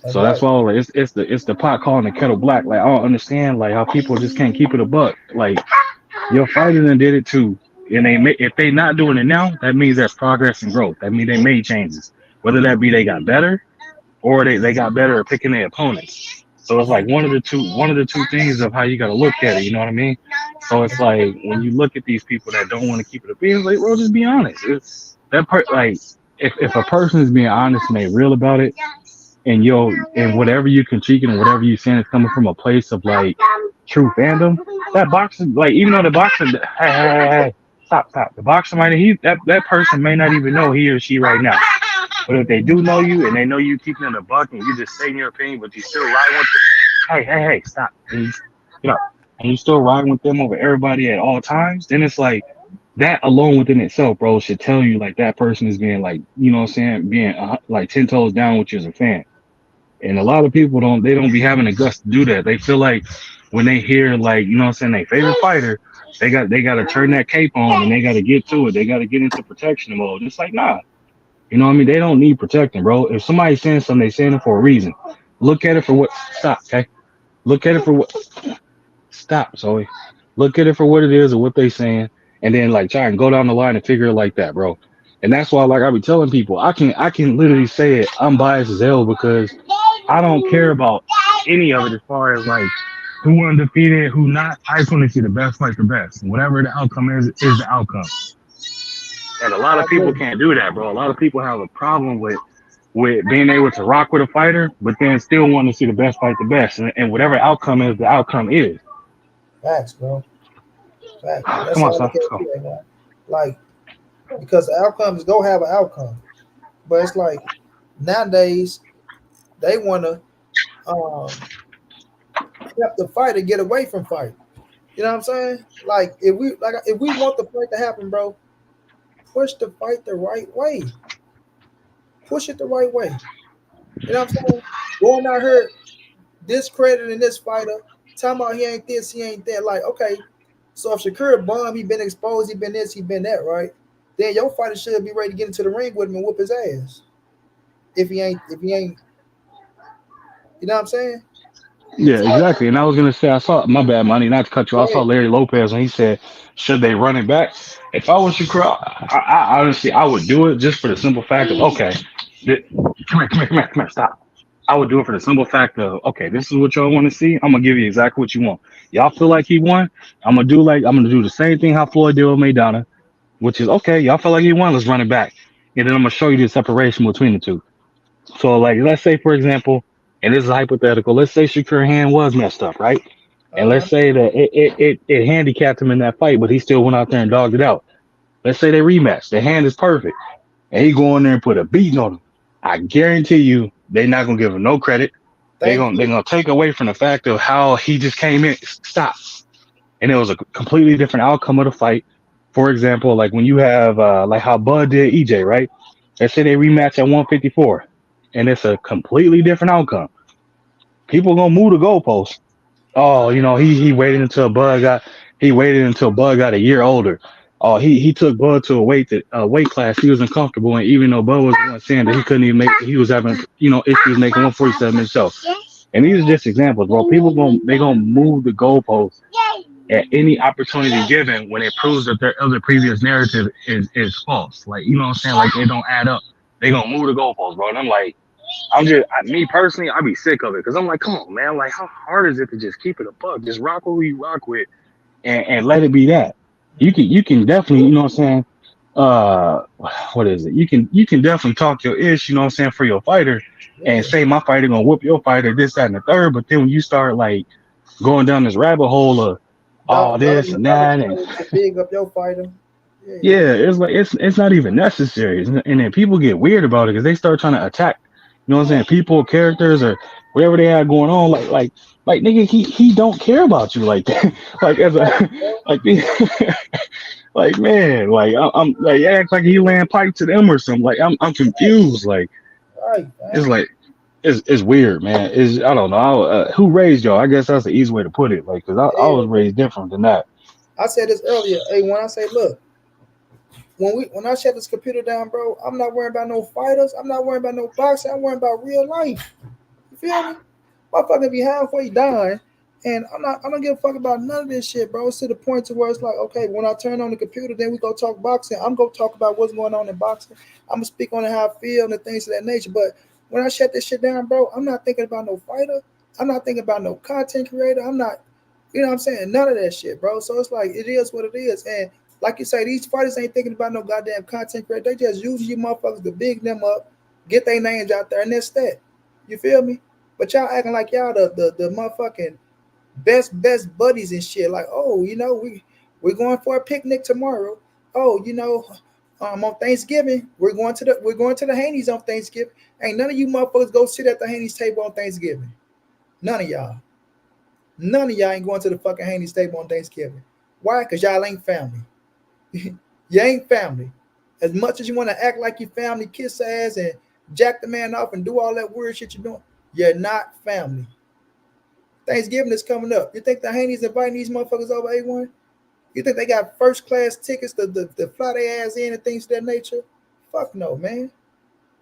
That's So that's right. why like it's the pot calling the kettle black. Like I don't understand like how people just can't keep it a buck. Like your fighter done did it too, and if they not doing it now, that means there's progress and growth. That means they made changes. Whether that be they got better or they got better at picking their opponents. So it's like one of the two things of how you got to look at it. You know what I mean? So it's like when you look at these people that don't want to keep it a being, like, bro, just be honest. It's that part. Like if a person is being honest and they real about it, and whatever you critiquing and whatever you saying is coming from a place of like true fandom, that boxer, like even though the boxer, hey, stop. The boxer might that person may not even know he or she right now. But if they do know you and they know you keeping it a buck and you just saying your opinion, but you still riding with them, hey, stop, please, you know, and you still riding with them over everybody at all times, then it's like that alone within itself, bro, should tell you like that person is being like, you know what I'm saying, being like 10 toes down with you as a fan. And a lot of people don't be having the guts to do that. They feel like when they hear like, you know what I'm saying, their favorite fighter, they got to turn that cape on and they got to get to it. They got to get into protection mode. It's like, nah, you know what I mean? They don't need protecting, bro. If somebody's saying something, they saying it for a reason. Look at it for what. Stop, okay? Look at it for what. Stop, Zoe. Look at it for what it is or what they saying, and then like try and go down the line and figure it like that, bro. And that's why, like I be telling people, I can literally say it. I'm biased as hell because I don't care about any of it as far as like who undefeated, who not. I just want to see the best fight the best. Whatever the outcome is the outcome. And a lot I of people agree. can't do that, bro. A lot of people have a problem with being able to rock with a fighter, but then still want to see the best fight the best. And whatever outcome is, the outcome is. Facts, bro. Facts. That's Come on, how I son. look at Let's it go. too, man. Like, because the outcomes go have an outcome. But it's like nowadays they wanna um help the fighter get away from fight. You know what I'm saying? Like if we want the fight to happen, bro, push the fight the right way. Push it the right way. You know what I'm saying? Going out here discrediting this fighter, talking about he ain't this, he ain't that. Like, okay, so if Shakur bomb, he been exposed, he been this, he been that, right? Then your fighter should be ready to get into the ring with him and whoop his ass. If he ain't, you know what I'm saying? Yeah, So exactly. And I was gonna say, I saw my bad, money. Not to cut you. I go saw ahead. Larry Lopez when he said, "Should they run it back?" If I was Shakur, I honestly I would do it just for the simple fact of okay, come here, stop. I would do it for the simple fact of okay, this is what y'all want to see. I'm gonna give you exactly what you want. Y'all feel like he won. I'm gonna do the same thing how Floyd did with Maidana, which is okay. Y'all feel like he won. Let's run it back, and then I'm gonna show you the separation between the two. So, like, let's say, for example, and this is hypothetical. Let's say Shakur hand was messed up, right? And Uh-huh. let's say that it handicapped him in that fight, but he still went out there and dogged it out. Let's say they rematch. The hand is perfect, and he go in there and put a beating on him. I guarantee you, they're not gonna give him no credit. They're Thank gonna they're you. gonna take away from the fact of how he just came in. Stop, and it was a completely different outcome of the fight. For example, like when you have like how Bud did EJ, right? Let's say they rematch at 154, and it's a completely different outcome. People gonna move the goalposts. Oh, he waited until Bud got a year older. Oh, he took Bud to a weight class he was uncomfortable in, even though Bud was the one saying that he couldn't even make he was having issues making 147 himself. And these are just examples, bro. People gonna move the goalposts at any opportunity given when it proves that their other previous narrative is false. Like, you know what I'm saying? Like they don't add up. They gonna move the goalposts, bro. And I'm like, me personally, I'd be sick of it because I'm like, come on, man. Like, how hard is it to just keep it a buck? Just rock what you rock with and let it be that. You can definitely, you know what I'm saying? Uh, what is it? You can definitely talk your ish, you know what I'm saying, for your fighter and Yeah. say my fighter gonna whoop your fighter, this, that, and the third. But then when you start like going down this rabbit hole of all Dogging this the and other that and fighter to big up your fighter. Yeah. yeah, it's like it's not even necessary. And then people get weird about it because they start trying to attack, you know what I'm saying, people, characters, or whatever they have going on. Like nigga, he don't care about you like that. Like as a Facts, bro. like like man, like I'm like act like he laying pipe to them or something. Like I'm confused. Like Right, it's man. like it's weird, man. Is I don't know. Who raised y'all? I guess that's the easy way to put it. Like, cause I Yeah, was raised different than that. I said this earlier. Hey, when I say, look, when I shut this computer down, bro, I'm not worrying about no fighters. I'm not worrying about no boxing. I'm worrying about real life. You feel me? Motherfucker be halfway dying, and I don't give a fuck about none of this shit, bro. It's to the point to where it's like, okay, when I turn on the computer, then we go talk boxing. I'm gonna talk about what's going on in boxing. I'm gonna speak on how I feel and the things of that nature. But when I shut this shit down, bro, I'm not thinking about no fighter. I'm not thinking about no content creator. I'm not, you know what I'm saying? None of that shit, bro. So it's like it is what it is. And like you say, these fighters ain't thinking about no goddamn content creator. They just using you motherfuckers to big them up, get their names out there, and that's that. You feel me? But y'all acting like y'all the motherfucking best buddies and shit. Like, oh, we're going for a picnic tomorrow. Oh, on Thanksgiving we're going to the Haney's on Thanksgiving. Ain't none of you motherfuckers go sit at the Haney's table on Thanksgiving. None of y'all. None of y'all ain't going to the fucking Haney's table on Thanksgiving. Why? Cause y'all ain't family. You ain't family. As much as you want to act like you family, kiss ass and jack the man off and do all that weird shit you're doing, you're not family. Thanksgiving is coming up. You think the Haney's inviting these motherfuckers over A1? You think they got first class tickets to fly their ass in and things of that nature? Fuck no, man.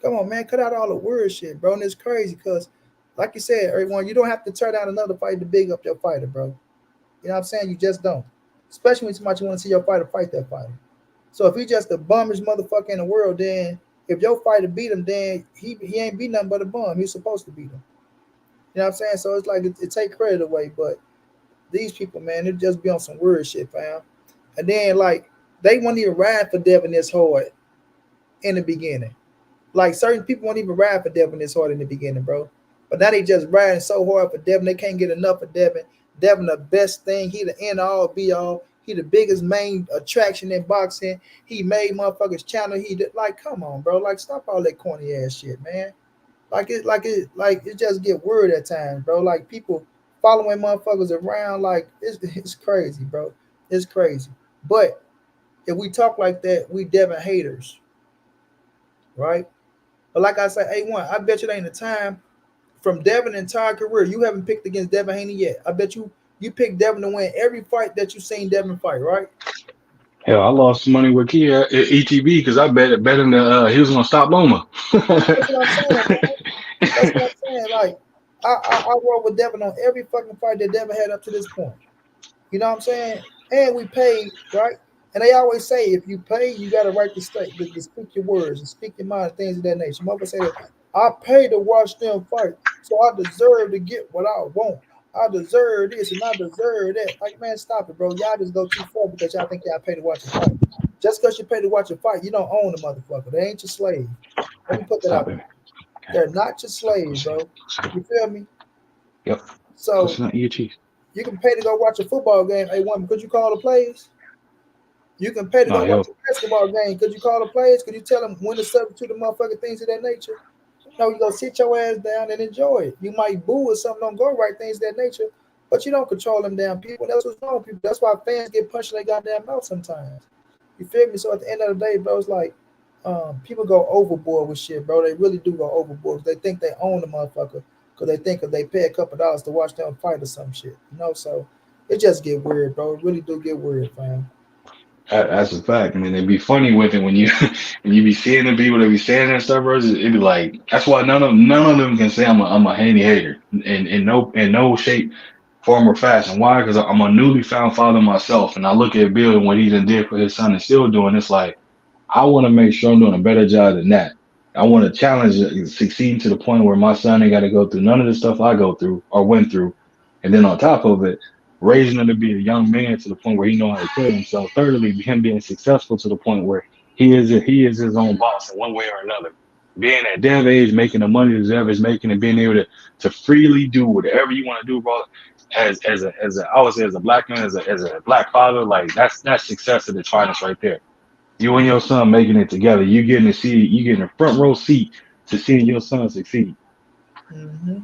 Come on, man. Cut out all the weird shit, bro. And it's crazy because, like you said, everyone, you don't have to turn down another fight to big up your fighter, bro. You know what I'm saying? You just don't. Especially when somebody you want to see your fighter fight that fighter. So if he just the bummest motherfucker in the world, then if your fighter beat him, then he ain't beat nothing but a bum. He's supposed to beat him. You know what I'm saying? So it's like it take credit away, but these people, man, it just be on some weird shit, fam. And then like they won't even ride for Devin this hard in the beginning. Like certain people won't even ride for Devin this hard in the beginning, bro. But now they just riding so hard for Devin, they can't get enough of Devin. Devin the best thing. He the end all be all. He the biggest main attraction in boxing. He made motherfuckers channel. He did, like, come on, bro. Like, stop all that corny ass shit, man. Like it just get weird at times, bro. Like people following motherfuckers around, like it's crazy, bro. It's crazy. But if we talk like that, we Devin haters, right? But like I said, A1, I bet you there ain't a time from Devin entire career you haven't picked against Devin Haney yet. I bet you picked Devin to win every fight that you seen Devin fight, right? Hell, I lost some money with Kia at ETB because I bet him that he was gonna stop Loma. That's what I'm saying, man. That's what I'm saying. Like I roll with Devin on every fucking fight that Devin had up to this point. You know what I'm saying? And we paid, right? And they always say if you pay, you got a right to stay, to speak your words and speak your mind, things of that nature. Motherfucker say that I pay to watch them fight, so I deserve to get what I want. I deserve this and I deserve that. Like, man, stop it, bro. Y'all just go too far because y'all think y'all pay to watch a fight. Just because you pay to watch a fight, you don't own the motherfucker. They ain't your slave. Let me put that Stop out it. there. They're not your slaves, bro. You feel me? Yep. So Listen to eat cheese. you can pay to go watch a football game. Hey, one, could you call the plays? You can pay to No, go watch hell. a basketball game. Could you call the plays? Could you tell them when to substitute the motherfucking things of that nature? No, you go sit your ass down and enjoy it. You might boo or something don't go right, things of that nature, but you don't control them damn people. That's what's wrong with people. That's why fans get punched in their goddamn mouth sometimes. You feel me? So at the end of the day, bro, it's like people go overboard with shit, bro. They really do go overboard. They think they own the motherfucker because they think if they pay a couple dollars to watch them fight or some shit. So it just get weird, bro. It really do get weird, fam. That's a fact. I mean, it'd be funny with it when you when you be seeing the people that be saying that stuff, bro. It'd be like that's why none of them can say I'm a Haney hater in no shape, form, or fashion. Why? Because I'm a newly found father myself, and I look at Bill and what he done did for his son and still doing. It's like I want to make sure I'm doing a better job than that. I want to challenge succeed to the point where my son ain't got to go through none of the stuff I go through or went through, and then on top of it raising him to be a young man to the point where he know how to carry himself. Thirdly, him being successful to the point where he is his own boss in one way or another. Being at Dev age, making the money that Dev is making, and being able to freely do whatever you want to do, bro. As a I would say as a black man, as a black father, like that's success at its finest right there. You and your son making it together. You getting a front row seat to seeing your son succeed. Mm-hmm.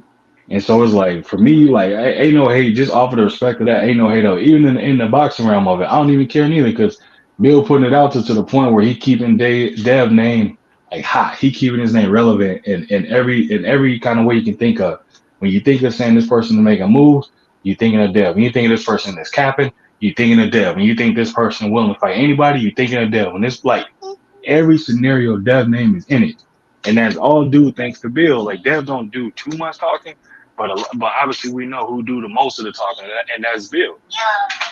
And so it's like for me, like ain't no hate, just offer the respect of that. Ain't no hate though. Even in the boxing realm of it, I don't even care neither because Bill putting it out to the point where he keeping Dev name like hot. He keeping his name relevant in every kind of way you can think of. When you think of saying this person to make a move, you thinking of Dev. When you think of this person that's capping, you thinking of Dev. When you think this person willing to fight anybody, you thinking of Dev. When it's like every scenario, Dev name is in it, and that's all due thanks to Bill. Like Dev don't do too much talking, but obviously we know who do the most of the talking, and that's Bill.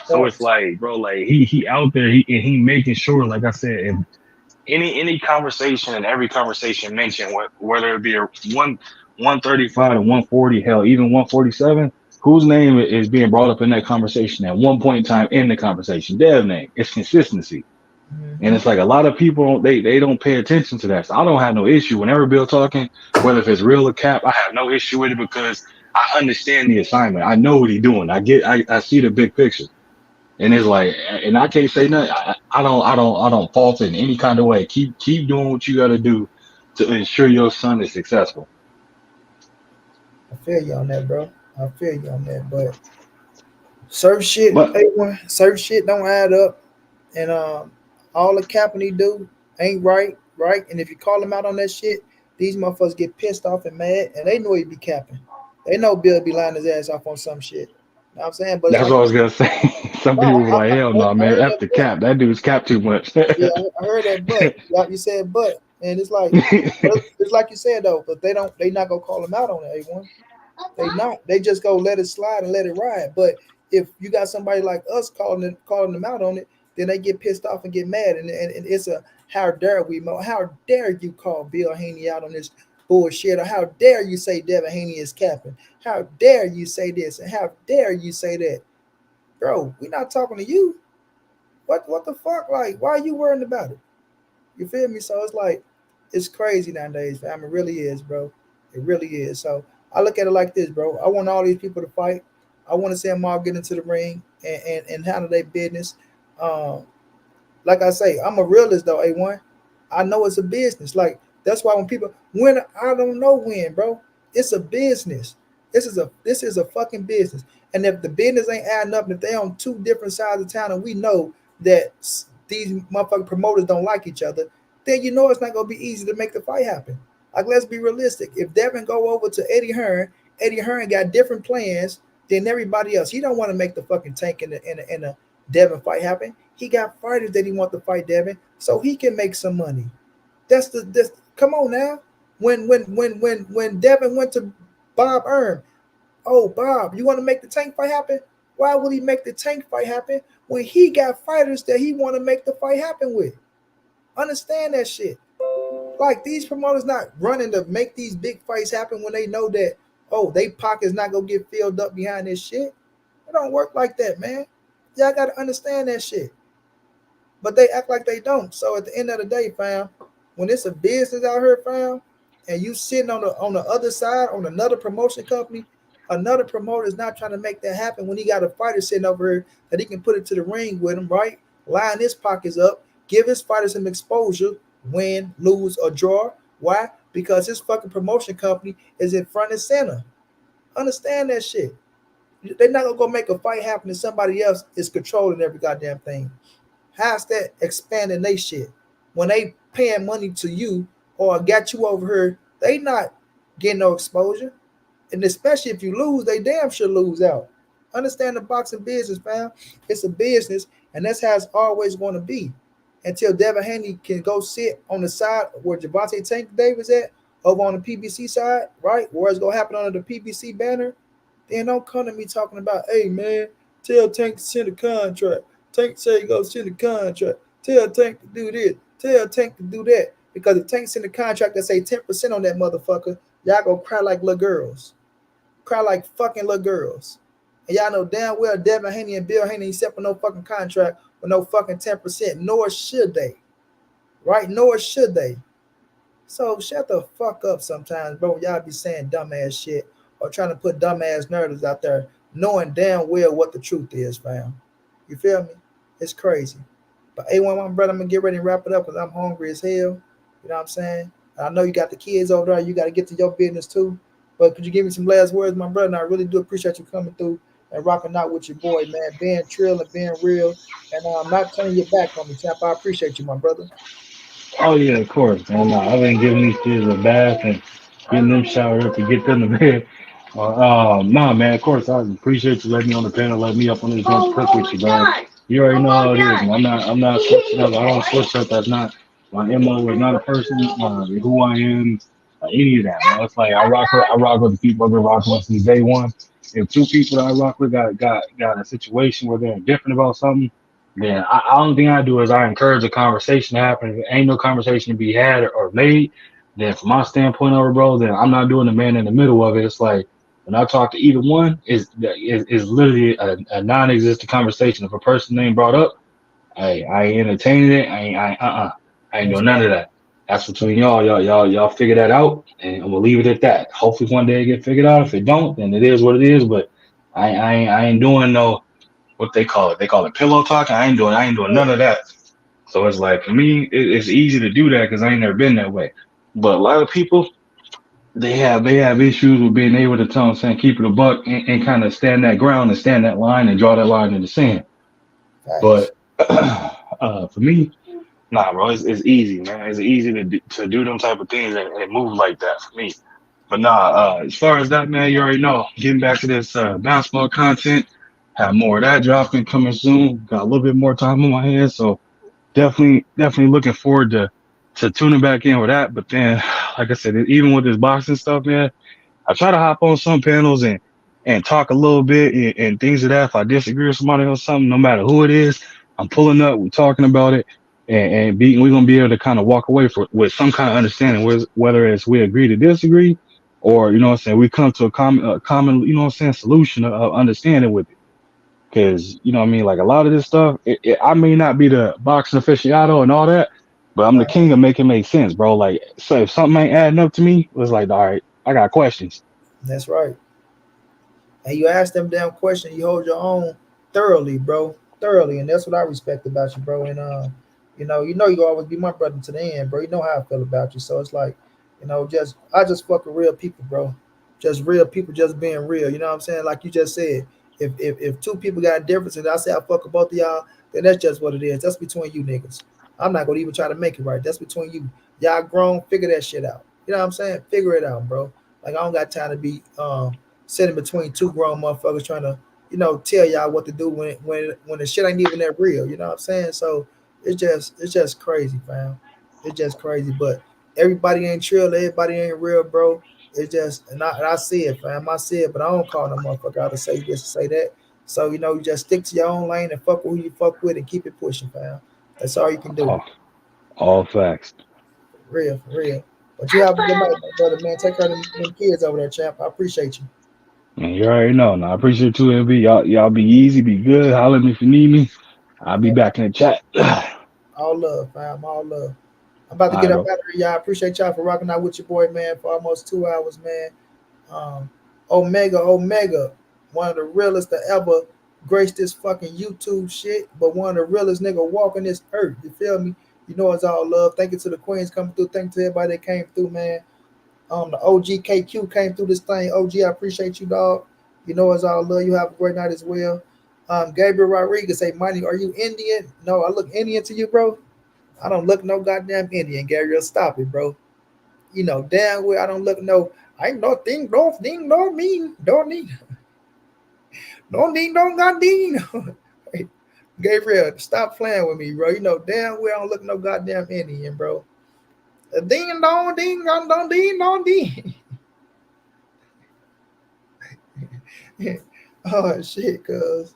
So it's Facts. like, bro, like he out there, he making sure, like I said, if any conversation and every conversation mentioned, whether it be a 135 to 140, hell, even 147, whose name is being brought up in that conversation at one point in time in the conversation? Dev name. It's consistency. And Mm-hmm. it's like a lot of people they don't pay attention to that. So I don't have no issue whenever Bill talking, whether if it's real or cap, I have no issue with it because I understand the assignment. I know what he's doing. I see the big picture. And it's like, and I can't say nothing. I don't fault it in any kind of way. Keep doing what you got to do to ensure your son is successful. I feel you on that, bro. I feel you on that. But certain shit, But certain shit don't add up, and all the capping he do ain't right, right. And if you call him out on that shit, these motherfuckers get pissed off and mad, and they know he be capping. They know Bill be lying his ass off on some shit. You know what I'm saying? But it's that's like, what I was gonna say. Some no, people were like, hell no, I man, heard that's that, the but cap. That dude's cap too much. yeah, I heard that, but like you said, but, and it's like, but it's like you said though, but they not gonna call him out on it. A1. They not. They just go let it slide and let it ride. But if you got somebody like us calling them out on it, then they get pissed off and get mad. And it's a how dare we, Mo? How dare you call Bill Haney out on this bullshit? Or how dare you say Devin Haney is capping? How dare you say this? And how dare you say that? Bro, we not talking to you. What the fuck? Like, why are you worrying about it? You feel me? So it's like it's crazy nowadays, fam. It really is, bro. It really is. So I look at it like this, bro. I want all these people to fight. I want to see them all get into the ring and handle their business. Um, like I say, I'm a realist though, A1. I know it's a business. Like that's why when people when I don't know when, bro. It's a business. This is a fucking business. And if the business ain't adding up, and if they on two different sides of town and we know that these motherfucking promoters don't like each other, then you know it's not gonna be easy to make the fight happen. Like let's be realistic. If Devin go over to Eddie Hearn got different plans than everybody else. He don't want to make the fucking tank in the Devin fight happen. He got fighters that he want to fight Devin, so he can make some money. That's the this. Come on now. When Devin went to Bob Earn, oh Bob, you want to make the tank fight happen? Why would he make the tank fight happen when he got fighters that he want to make the fight happen with? Understand that shit. Like these promoters not running to make these big fights happen when they know that they pockets not gonna get filled up behind this shit. It don't work like that, man. Y'all gotta understand that shit. But they act like they don't. So at the end of the day, fam, when it's a business out here, fam, and you sitting on the other side on another promotion company, another promoter is not trying to make that happen when he got a fighter sitting over here that he can put it to the ring with him, right? Line his pockets up, give his fighter some exposure, win, lose, or draw. Why? Because his fucking promotion company is in front and center. Understand that shit. They're not gonna go make a fight happen and somebody else is controlling every goddamn thing. How's that expanding they shit? When they paying money to you or got you over here, they not getting no exposure. And especially if you lose, they damn sure lose out. Understand the boxing business, fam. It's a business, and that's how it's always going to be. Until Devin Haney can go sit on the side where Gervonta Tank Davis at, over on the PBC side, right? Where it's gonna happen under the PBC banner, then don't come to me talking about, hey man, tell Tank to send a contract. Tank say he go send a contract. Tell Tank to do this. Tell Tank to do that. Because if Tank send a contract that say 10% on that motherfucker, y'all gonna cry like little girls. Cry like fucking little girls. And y'all know damn well Devin Haney and Bill Haney accept for no fucking contract with no fucking 10%, nor should they. Right? Nor should they. So shut the fuck up sometimes, bro. Y'all be saying dumbass shit or trying to put dumbass narratives out there, knowing damn well what the truth is, fam. You feel me? It's crazy. But A1, my brother, I'm gonna get ready and wrap it up because I'm hungry as hell. You know what I'm saying? I know you got the kids over there. You got to get to your business too. But could you give me some last words, my brother? And I really do appreciate you coming through and rocking out with your boy, man. Being trill and being real. And I'm not turning your back on me, champ. I appreciate you, my brother. Oh yeah, of course, man. Nah, I've been giving these kids a bath and getting them showered up to get them to bed. Nah, man. Of course, I appreciate you letting me on the panel, let me up on this bench cook with you, bro. You already know how it is. Man. I'm not switching up. I don't switch up. That's not my mo. It's not a person. Who I am. Any of that. Man. It's like I rock with the people I've been rocking with since day one. If two people that I rock with got a situation where they're different about something, then I only thing I do is I encourage a conversation to happen. If ain't no conversation to be had or made, then from my standpoint over, bro, then I'm not doing the man in the middle of it. It's like when I talk to either one, is literally a non-existent conversation. If a person ain't brought up, I ain't entertaining it. I ain't That's doing none right. of that. That's between y'all. Y'all figure that out, and I'm gonna leave it at that. Hopefully one day it get figured out. If it don't, then it is what it is. But I ain't doing no what they call it. They call it pillow talk. I ain't doing none of that. So it's like for me, it's easy to do that because I ain't never been that way. But a lot of people, they have issues with being able to tell them saying keep it a buck and kind of stand that ground and stand that line and draw that line in the sand. Facts. But for me, nah, bro, it's easy, man. It's easy to do them type of things and move like that for me. But nah, as far as that, man, you already know. Getting back to this basketball content, have more of that dropping coming soon. Got a little bit more time on my hands, so definitely looking forward to tuning back in with that. But then, like I said, even with this boxing stuff, man, I try to hop on some panels and talk a little bit and things of that. If I disagree with somebody on something, no matter who it is, I'm pulling up, we're talking about it, we're gonna be able to kind of walk away with some kind of understanding, whether it's we agree to disagree, or you know what I'm saying, we come to a common you know what I'm saying solution of understanding with it. Because you know what I mean, like a lot of this stuff, I may not be the boxing aficionado and all that, but I'm the Right. king of making make sense, bro. Like, so if something ain't adding up to me, it's like, all right, I got questions. That's right. And you ask them damn question, you hold your own thoroughly, bro, thoroughly, and that's what I respect about you, bro. And you always be my brother to the end, bro. You know how I feel about you, so it's like, just I just fuck with real people, bro. Just real people, just being real. You know what I'm saying? Like you just said, if two people got a difference, and I say I fuck with both of y'all, then that's just what it is. That's between you niggas. I'm not gonna even try to make it right. That's between you. Y'all grown, figure that shit out. You know what I'm saying? Figure it out, bro. Like I don't got time to be sitting between two grown motherfuckers trying to, tell y'all what to do when the shit ain't even that real. You know what I'm saying? So it's just crazy, fam. It's just crazy. But everybody ain't trill, everybody ain't real, bro. It's just and I see it, fam. I see it, but I don't call no motherfucker out to say this to say that. So you just stick to your own lane and fuck with who you fuck with and keep it pushing, fam. That's all you can do. Oh, all facts. For real, for real. But you have a good night, my brother, man. Take care of them kids over there, champ. I appreciate you. And you already know. Now, I appreciate it too, LB. Y'all be easy, be good. Holler at me if you need me. I'll be Man, back in the chat. All all love, fam. All love. I'm about to get right, up bro. out of here, y'all. I appreciate y'all for rocking out with your boy, man, for almost 2 hours, man. Um, Omega, one of the realest to ever grace this fucking YouTube shit, but one of the realest nigga walking this earth. You feel me? You know it's all love. Thank you to the queens coming through. Thank you to everybody that came through, man. The OGKQ came through this thing. OG, I appreciate you, dog. You know it's all love. You have a great night as well. Gabriel Rodriguez say, Money, are you Indian? No, I look Indian to you, bro. I don't look no goddamn Indian, Gabriel. Stop it, bro. You know damn well I don't look no. I ain't no thing, don't thing, don't mean, don't need, don't need, don't got need. Hey, Gabriel, stop playing with me, bro. You know damn well I don't look no goddamn Indian, bro. Ding dong, ding dong, ding. Oh shit, cuz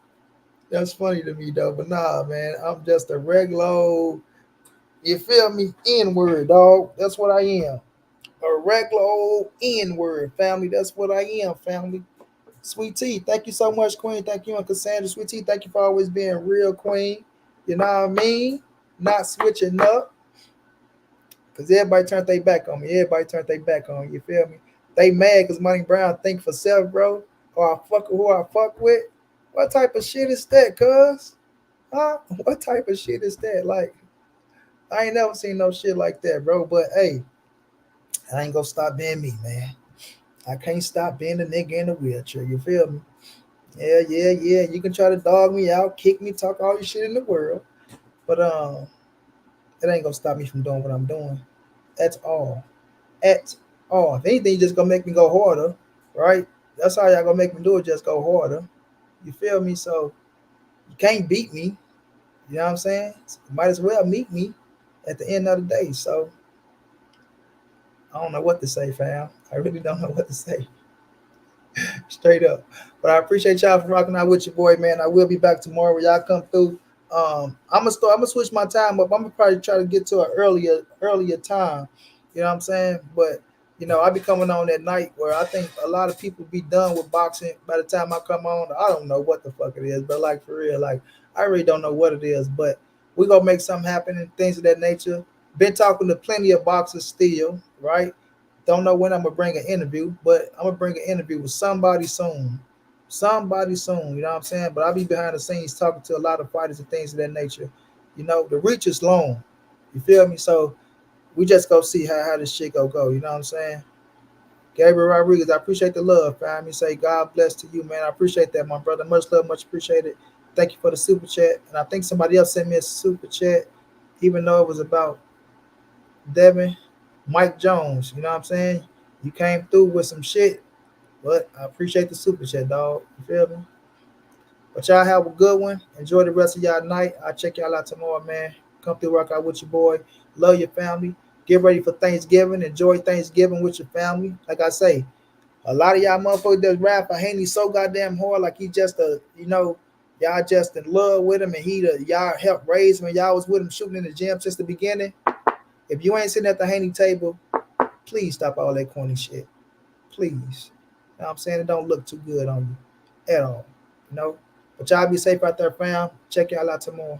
that's funny to me though. But nah, man, I'm just a regular old, you feel me? N word, dog. That's what I am. A regular old N word, family. That's what I am, family. Sweet Tea, thank you so much, Queen. Thank you, and Cassandra. Sweet Tea, thank you for always being real, Queen. You know what I mean? Not switching up. Because everybody turned their back on me. Everybody turned their back on me. You feel me? They mad because Money Brown think for self, bro. Or I fuck with who I fuck with. What type of shit is that, cuz? Huh? What type of shit is that? Like, I ain't never seen no shit like that, bro. But hey, I ain't gonna stop being me, man. I can't stop being a nigga in a wheelchair. You feel me? Yeah, yeah, yeah. You can try to dog me out, kick me, talk all your shit in the world. But It ain't gonna stop me from doing what I'm doing. At all. At all. If anything, just gonna make me go harder, right? That's how y'all gonna make me do it, just go harder. You feel me? So you can't beat me. You know what I'm saying? You might as well meet me at the end of the day. So I don't know what to say, fam. I really don't know what to say. Straight up. But I appreciate y'all for rocking out with your boy, man. I will be back tomorrow when y'all come through. I'm gonna switch my time up. I'm gonna probably try to get to an earlier time. You know what I'm saying? But I be coming on at night where I think a lot of people be done with boxing by the time I come on. I don't know what the fuck it is, but like for real, like I really don't know what it is. But we gonna make something happen and things of that nature. Been talking to plenty of boxers still, right? Don't know when I'm gonna bring an interview, but I'm gonna bring an interview with somebody soon. Somebody soon, you know what I'm saying? But I'll be behind the scenes talking to a lot of fighters and things of that nature. The reach is long. You feel me? So we just go see how this shit go. You know what I'm saying? Gabriel Rodriguez, I appreciate the love, fam. You say God bless to you, man. I appreciate that, my brother. Much love, much appreciated. Thank you for the super chat. And I think somebody else sent me a super chat, even though it was about Devin, Mike Jones. You know what I'm saying? You came through with some shit, but I appreciate the super chat, dog. You feel me? But y'all have a good one. Enjoy the rest of y'all night. I'll check y'all out tomorrow, man. Come through, work out with your boy. Love your family. Get ready for Thanksgiving. Enjoy Thanksgiving with your family. Like I say, a lot of y'all motherfuckers that rap for Haney so goddamn hard, like he just y'all just in love with him, and y'all helped raise him, and y'all was with him shooting in the gym since the beginning. If you ain't sitting at the Haney table, please stop all that corny shit. Please. You know what I'm saying? It don't look too good on you at all. You know? But y'all be safe out there, fam. Check y'all out tomorrow.